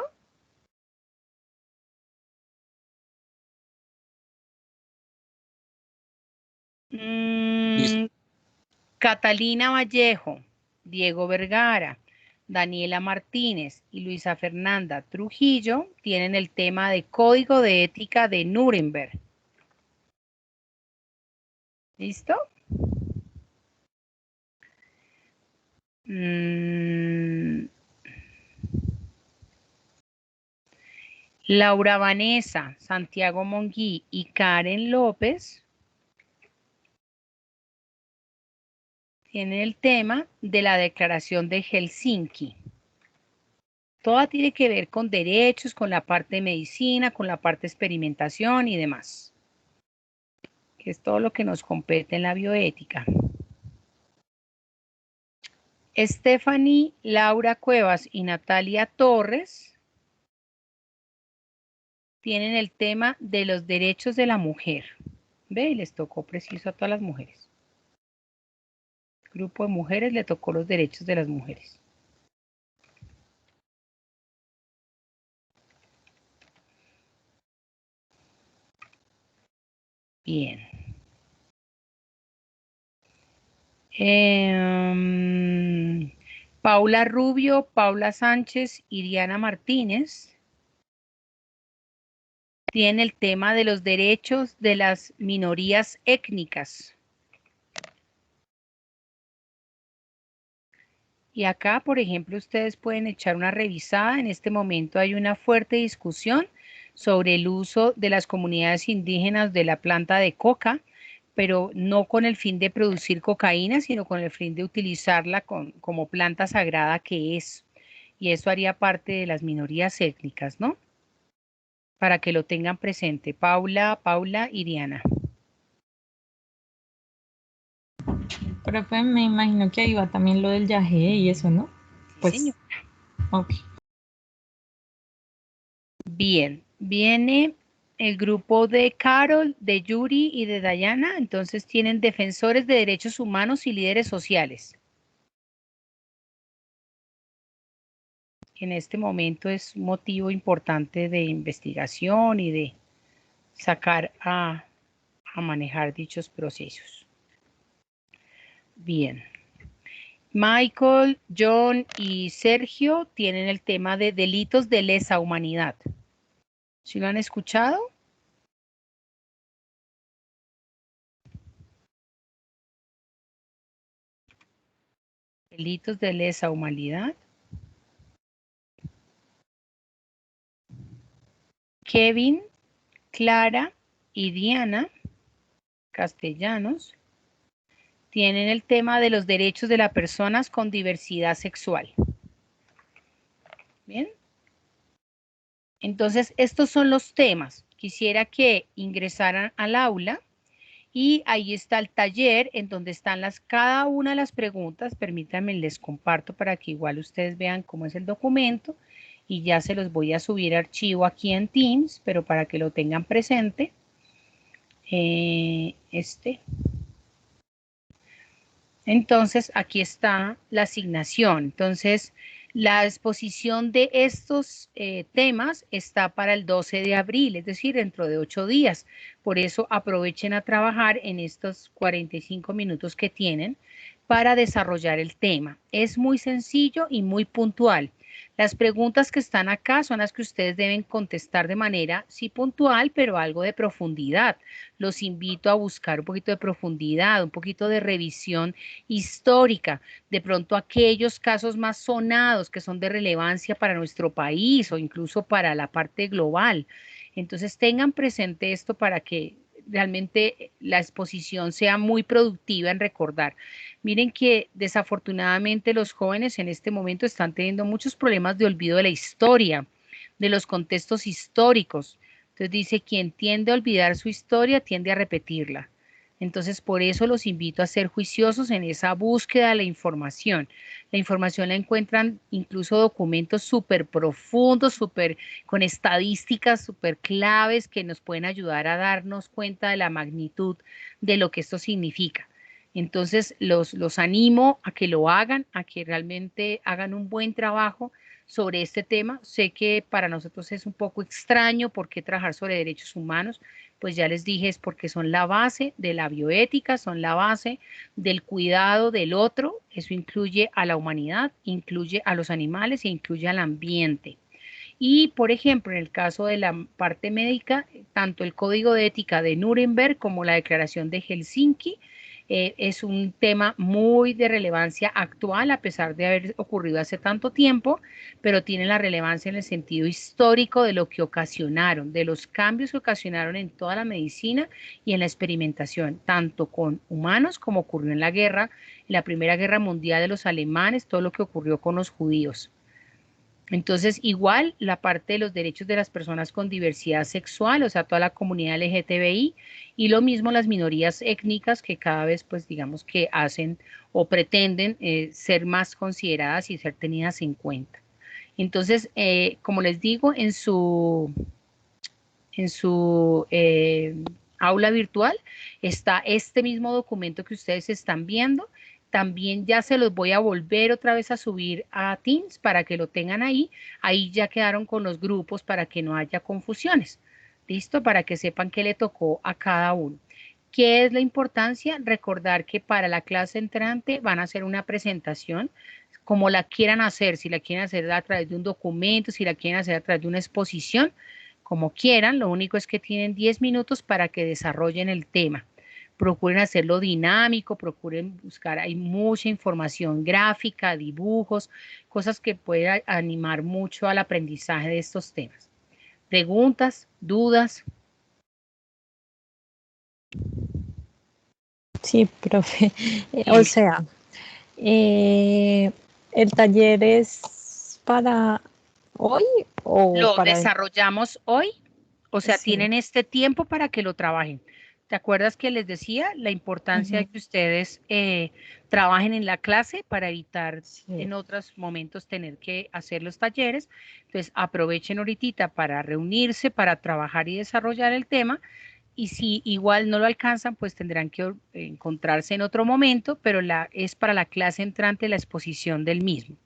Catalina Vallejo, Diego Vergara, Daniela Martínez y Luisa Fernanda Trujillo tienen el tema de Código de Ética de Nuremberg. ¿Listo? Laura Vanessa, Santiago Monguí y Karen López tienen el tema de la Declaración de Helsinki. Toda tiene que ver con derechos, con la parte de medicina, con la parte de experimentación y demás, que es todo lo que nos compete en la bioética. Stephanie, Laura Cuevas y Natalia Torres tienen el tema de los derechos de la mujer. Ve, y les tocó preciso a todas las mujeres. Grupo de mujeres le tocó los derechos de las mujeres. Bien. Paula Rubio, Paula Sánchez y Diana Martínez tienen el tema de los derechos de las minorías étnicas. Y acá, por ejemplo, ustedes pueden echar una revisada. En este momento hay una fuerte discusión sobre el uso de las comunidades indígenas de la planta de coca, pero no con el fin de producir cocaína, sino con el fin de utilizarla como planta sagrada que es. Y eso haría parte de las minorías étnicas, ¿no? Para que lo tengan presente. Paula y Diana. Profe, me imagino que ahí va también lo del yagé y eso, ¿no? Sí, Pues, señora. ok. Bien, viene el grupo de Carol, de Yuri y de Dayana. Entonces tienen defensores de derechos humanos y líderes sociales. En este momento es un motivo importante de investigación y de sacar a manejar dichos procesos. Bien. Michael, John y Sergio tienen el tema de delitos de lesa humanidad. ¿Sí lo han escuchado? Delitos de lesa humanidad. Kevin, Clara y Diana Castellanos tienen el tema de los derechos de las personas con diversidad sexual. Bien. Entonces, estos son los temas. Quisiera que ingresaran al aula y ahí está el taller en donde están cada una de las preguntas. Permítanme, les comparto para que igual ustedes vean cómo es el documento y ya se los voy a subir archivo aquí en Teams, pero para que lo tengan presente. Entonces, aquí está la asignación. Entonces, la exposición de estos temas está para el 12 de abril, es decir, dentro de 8 días. Por eso aprovechen a trabajar en estos 45 minutos que tienen para desarrollar el tema. Es muy sencillo y muy puntual. Las preguntas que están acá son las que ustedes deben contestar de manera, sí, puntual, pero algo de profundidad. Los invito a buscar un poquito de profundidad, un poquito de revisión histórica, de pronto aquellos casos más sonados que son de relevancia para nuestro país o incluso para la parte global. Entonces tengan presente esto para que realmente la exposición sea muy productiva en recordar. Miren que desafortunadamente los jóvenes en este momento están teniendo muchos problemas de olvido de la historia, de los contextos históricos. Entonces dice, quien tiende a olvidar su historia, tiende a repetirla. Entonces, por eso los invito a ser juiciosos en esa búsqueda de la información. La información la encuentran incluso documentos súper profundos, con estadísticas súper claves que nos pueden ayudar a darnos cuenta de la magnitud de lo que esto significa. Entonces, los animo a que lo hagan, a que realmente hagan un buen trabajo sobre este tema. Sé que para nosotros es un poco extraño porque trabajar sobre derechos humanos, pues ya les dije, es porque son la base de la bioética, son la base del cuidado del otro. Eso incluye a la humanidad, incluye a los animales e incluye al ambiente. Y, por ejemplo, en el caso de la parte médica, tanto el Código de Ética de Nuremberg como la Declaración de Helsinki es un tema muy de relevancia actual, a pesar de haber ocurrido hace tanto tiempo, pero tiene la relevancia en el sentido histórico de lo que ocasionaron, de los cambios que ocasionaron en toda la medicina y en la experimentación, tanto con humanos como ocurrió en la guerra, en la Primera Guerra Mundial de los alemanes, todo lo que ocurrió con los judíos. Entonces, igual la parte de los derechos de las personas con diversidad sexual, o sea, toda la comunidad LGTBI, y lo mismo las minorías étnicas que cada vez, pues, digamos que hacen o pretenden ser más consideradas y ser tenidas en cuenta. Entonces, como les digo, en su aula virtual está este mismo documento que ustedes están viendo. También ya se los voy a volver otra vez a subir a Teams para que lo tengan ahí. Ahí ya quedaron con los grupos para que no haya confusiones. ¿Listo? Para que sepan qué le tocó a cada uno. ¿Qué es la importancia? Recordar que para la clase entrante van a hacer una presentación como la quieran hacer, si la quieren hacer a través de un documento, si la quieren hacer a través de una exposición, como quieran. Lo único es que tienen 10 minutos para que desarrollen el tema. Procuren hacerlo dinámico, procuren buscar, hay mucha información gráfica, dibujos, cosas que puedan animar mucho al aprendizaje de estos temas. ¿Preguntas? ¿Dudas? Sí, profe. O sea, ¿el taller es para hoy o Lo para...? desarrollamos hoy, o sea, Sí. tienen este tiempo para que lo trabajen. ¿Te acuerdas que les decía la importancia de que ustedes trabajen en la clase para evitar en otros momentos tener que hacer los talleres? Entonces, aprovechen ahorita para reunirse, para trabajar y desarrollar el tema. Y si igual no lo alcanzan, pues tendrán que encontrarse en otro momento, pero es para la clase entrante la exposición del mismo.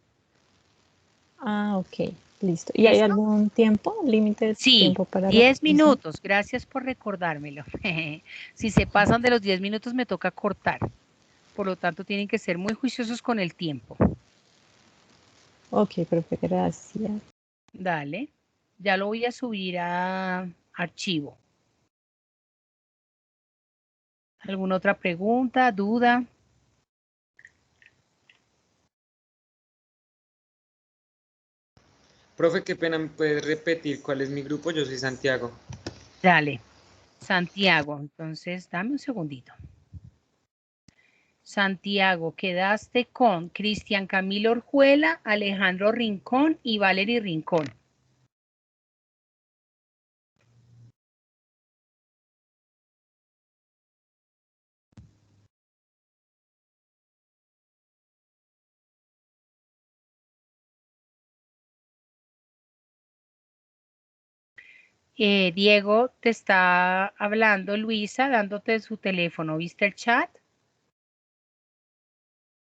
Ah, ok, listo. ¿Y hay algún tiempo, límite de tiempo para 10 minutos, gracias por recordármelo. Si se pasan de los 10 minutos me toca cortar, por lo tanto tienen que ser muy juiciosos con el tiempo. Ok, profe, gracias. Dale, ya lo voy a subir a archivo. ¿Alguna otra pregunta, duda? Profe, qué pena, ¿me puedes repetir cuál es mi grupo? Yo soy Santiago. Dale, Santiago, entonces dame un segundito. Santiago, quedaste con Cristian Camilo Orjuela, Alejandro Rincón y Valery Rincón. Diego te está hablando, Luisa, dándote su teléfono. ¿Viste el chat?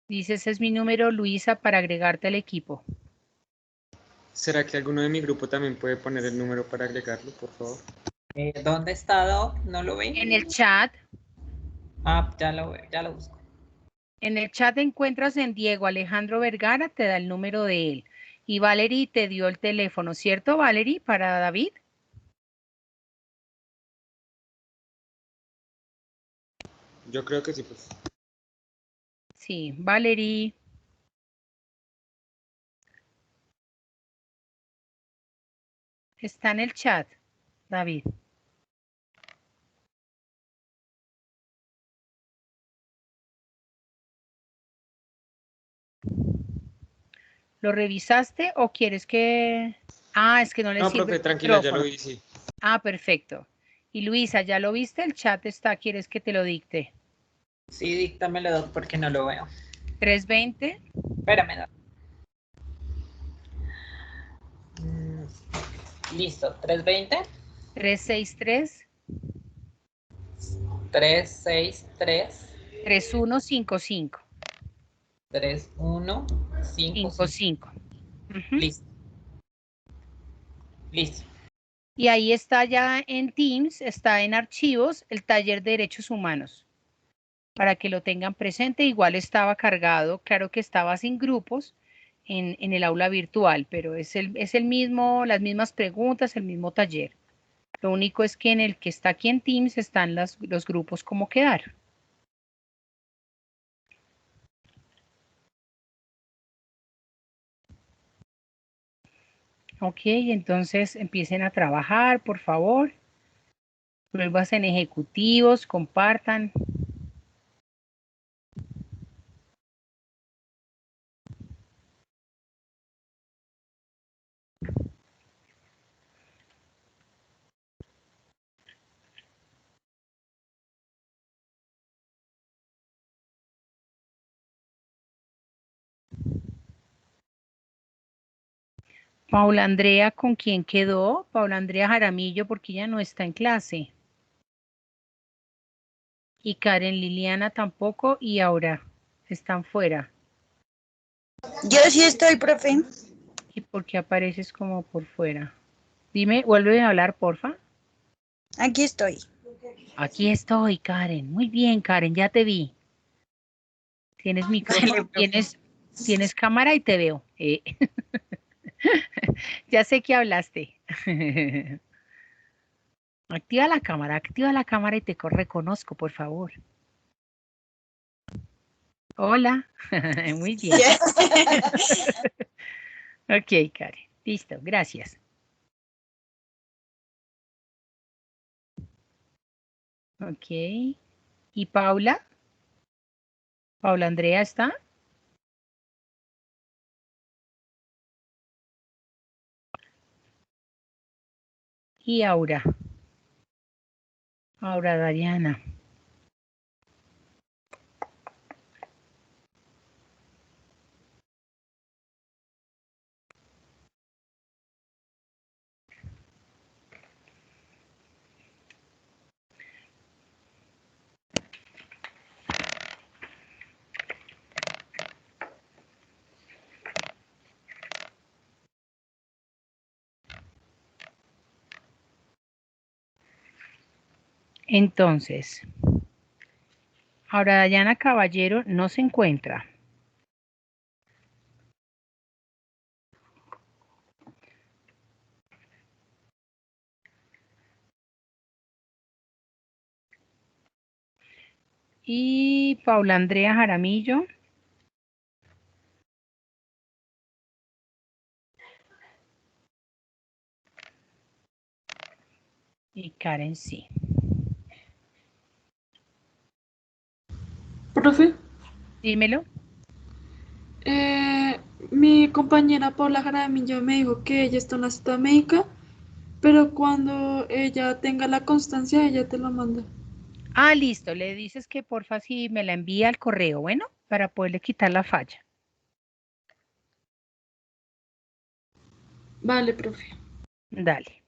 Dice, ese es mi número, Luisa, para agregarte al equipo. ¿Será que alguno de mi grupo también puede poner el número para agregarlo, por favor? ¿Dónde está, Doc? ¿No lo ven? En el chat. Ah, ya lo veo, ya lo busco. En el chat encuentras en Diego Alejandro Vergara, te da el número de él. Y Valery te dio el teléfono, ¿cierto, Valery, para David? Yo creo que sí, pues. Sí, Valery. Está en el chat, David. ¿Lo revisaste o quieres que...? Ah, es que no le No, sirve profe, el tranquila, ya micrófono. lo vi, sí. Ah, perfecto. Y Luisa, ¿ya lo viste? El chat está, ¿quieres que te lo dicte? Sí, díctamelo, Doc, porque no lo veo. 320. Espérame, Doc. Listo, 320. 363. 363. 3155. 3155. Listo. Listo. Y ahí está ya en Teams, está en archivos, el taller de derechos humanos. Para que lo tengan presente, igual estaba cargado, claro que estaba sin grupos en el aula virtual, pero es el mismo, las mismas preguntas, el mismo taller. Lo único es que en el que está aquí en Teams están los grupos como quedaron. Ok, entonces empiecen a trabajar, por favor. Pruebas en ejecutivos, compartan. Paula Andrea, ¿con quién quedó? Paula Andrea Jaramillo, porque ella no está en clase. Y Karen Liliana tampoco, y ahora están fuera. Yo sí estoy, profe. ¿Y por qué apareces como por fuera? Dime, vuelve a hablar, porfa. Aquí estoy. Aquí estoy, Karen. Muy bien, Karen, ya te vi. Tienes micrófono, tienes cámara y te veo. Ya sé que hablaste. Activa la cámara y te reconozco, por favor. Hola. Muy bien. Ok, Karen. Listo, gracias. Ok. ¿Y Paula? ¿Paula Andrea está? Y Aura. Aura Dariana. Entonces, Aura Dayana Caballero no se encuentra. Y Paula Andrea Jaramillo. Y Karen sí. Profe, Dímelo. mi compañera Paula Jaramillo me dijo que ella está en la cita médica, pero cuando ella tenga la constancia, ella te la manda. Ah, listo. Le dices que porfa si me la envía al correo, bueno, para poderle quitar la falla. Vale, profe. Dale.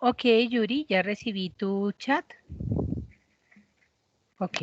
Ok, Yuri, ya recibí tu chat. Ok.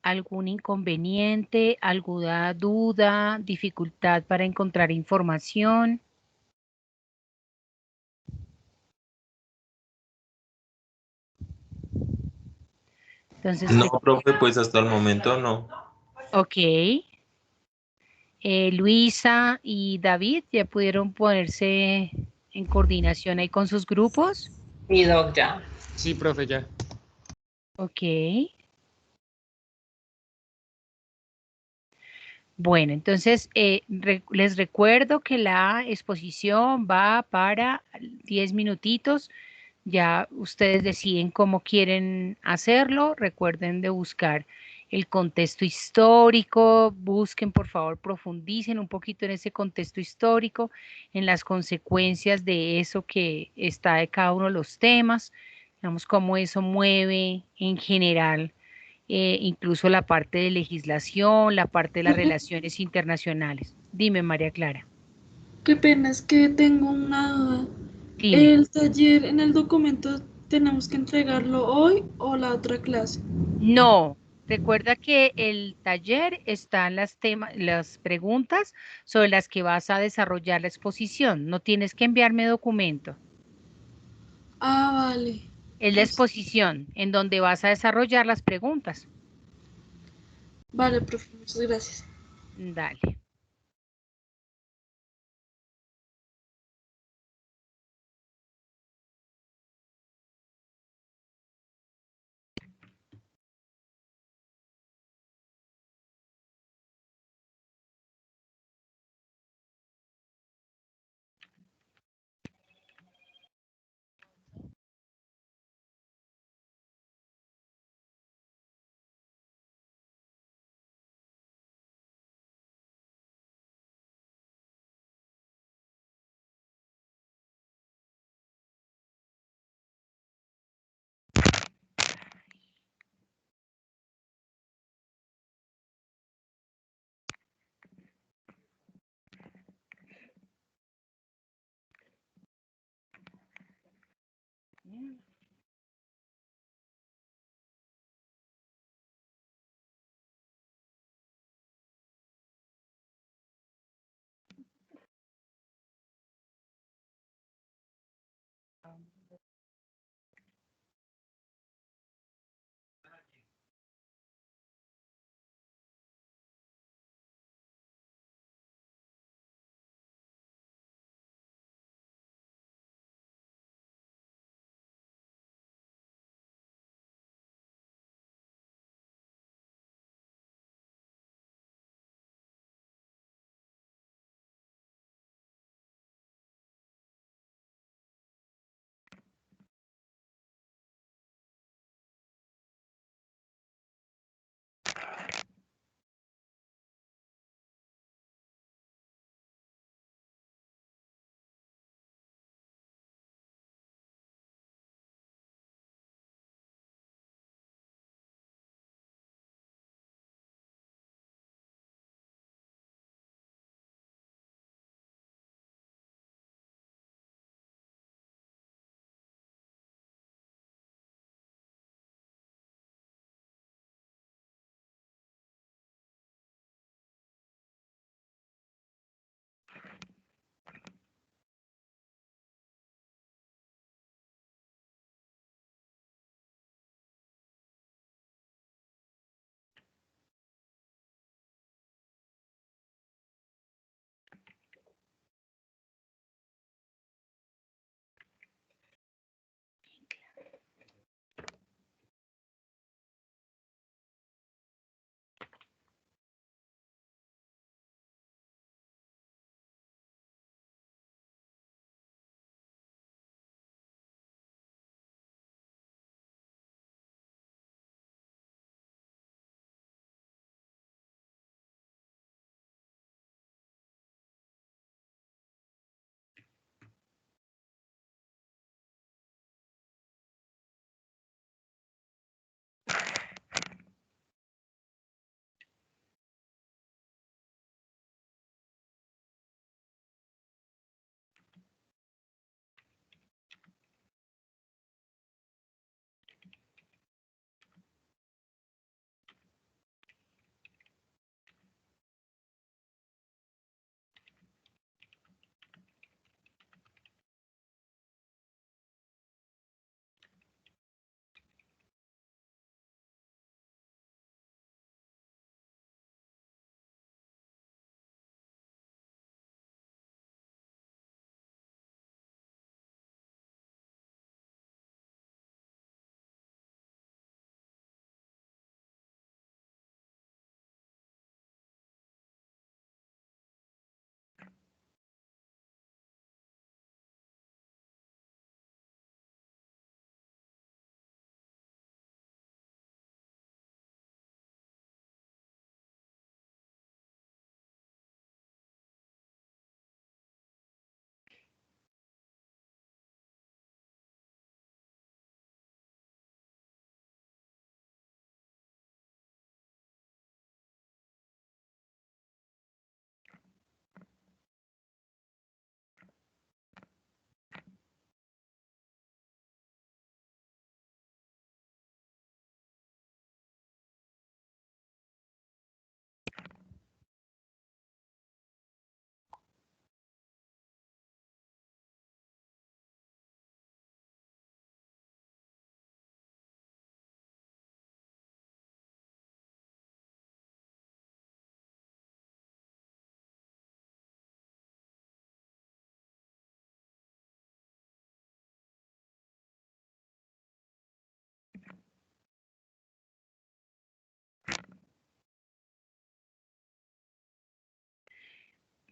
¿Algún inconveniente, alguna duda, dificultad para encontrar información? Entonces, No, profe, pues hasta el momento no. ok. Luisa y David ya pudieron ponerse en coordinación ahí con sus grupos. Mi doc ya. Sí, profe, ya. Ok. Bueno, entonces les recuerdo que la exposición va para 10 minutitos. Ya ustedes deciden cómo quieren hacerlo. Recuerden de buscar el contexto histórico. Busquen, por favor, profundicen un poquito en ese contexto histórico, en las consecuencias de eso que está de cada uno de los temas. Digamos, cómo eso mueve en general incluso la parte de legislación, la parte de las relaciones internacionales. Dime, María Clara. Qué pena, es que tengo una duda. Dime. ¿El taller en el documento tenemos que entregarlo hoy o la otra clase? No, recuerda que el taller están las preguntas sobre las que vas a desarrollar la exposición. No tienes que enviarme documento. Ah, vale. Es la exposición en donde vas a desarrollar las preguntas. Vale, profe, muchas gracias. Dale.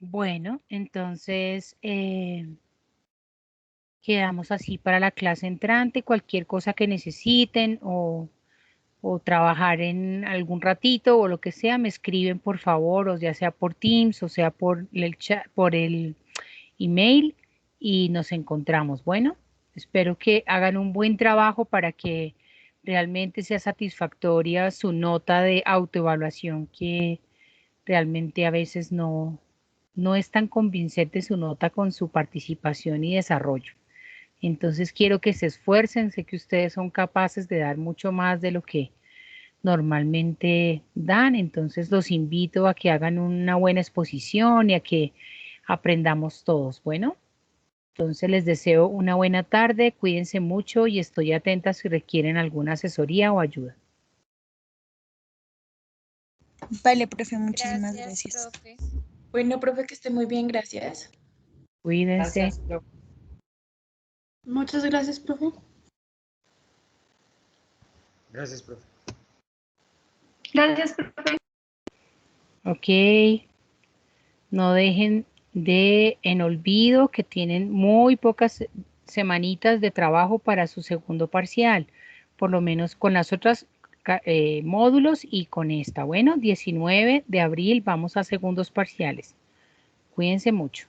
Bueno, entonces quedamos así para la clase entrante. Cualquier cosa que necesiten o trabajar en algún ratito o lo que sea, me escriben por favor, o ya sea por Teams o sea por el chat, por el email y nos encontramos. Bueno, espero que hagan un buen trabajo para que realmente sea satisfactoria su nota de autoevaluación, que realmente a veces no es tan convincente su nota con su participación y desarrollo. Entonces quiero que se esfuercen, sé que ustedes son capaces de dar mucho más de lo que normalmente dan, entonces los invito a que hagan una buena exposición y a que aprendamos todos. Bueno, entonces les deseo una buena tarde, cuídense mucho y estoy atenta si requieren alguna asesoría o ayuda. Vale, profe, muchísimas Gracias, gracias. profe. Bueno, profe, que esté muy bien, gracias. Cuídense. Gracias, profe. Muchas gracias, profe. Gracias, profe. Gracias, profe. Ok. No dejen en olvido que tienen muy pocas semanitas de trabajo para su segundo parcial, por lo menos con las otras módulos y con esta. Bueno, 19 de abril vamos a segundos parciales. Cuídense mucho.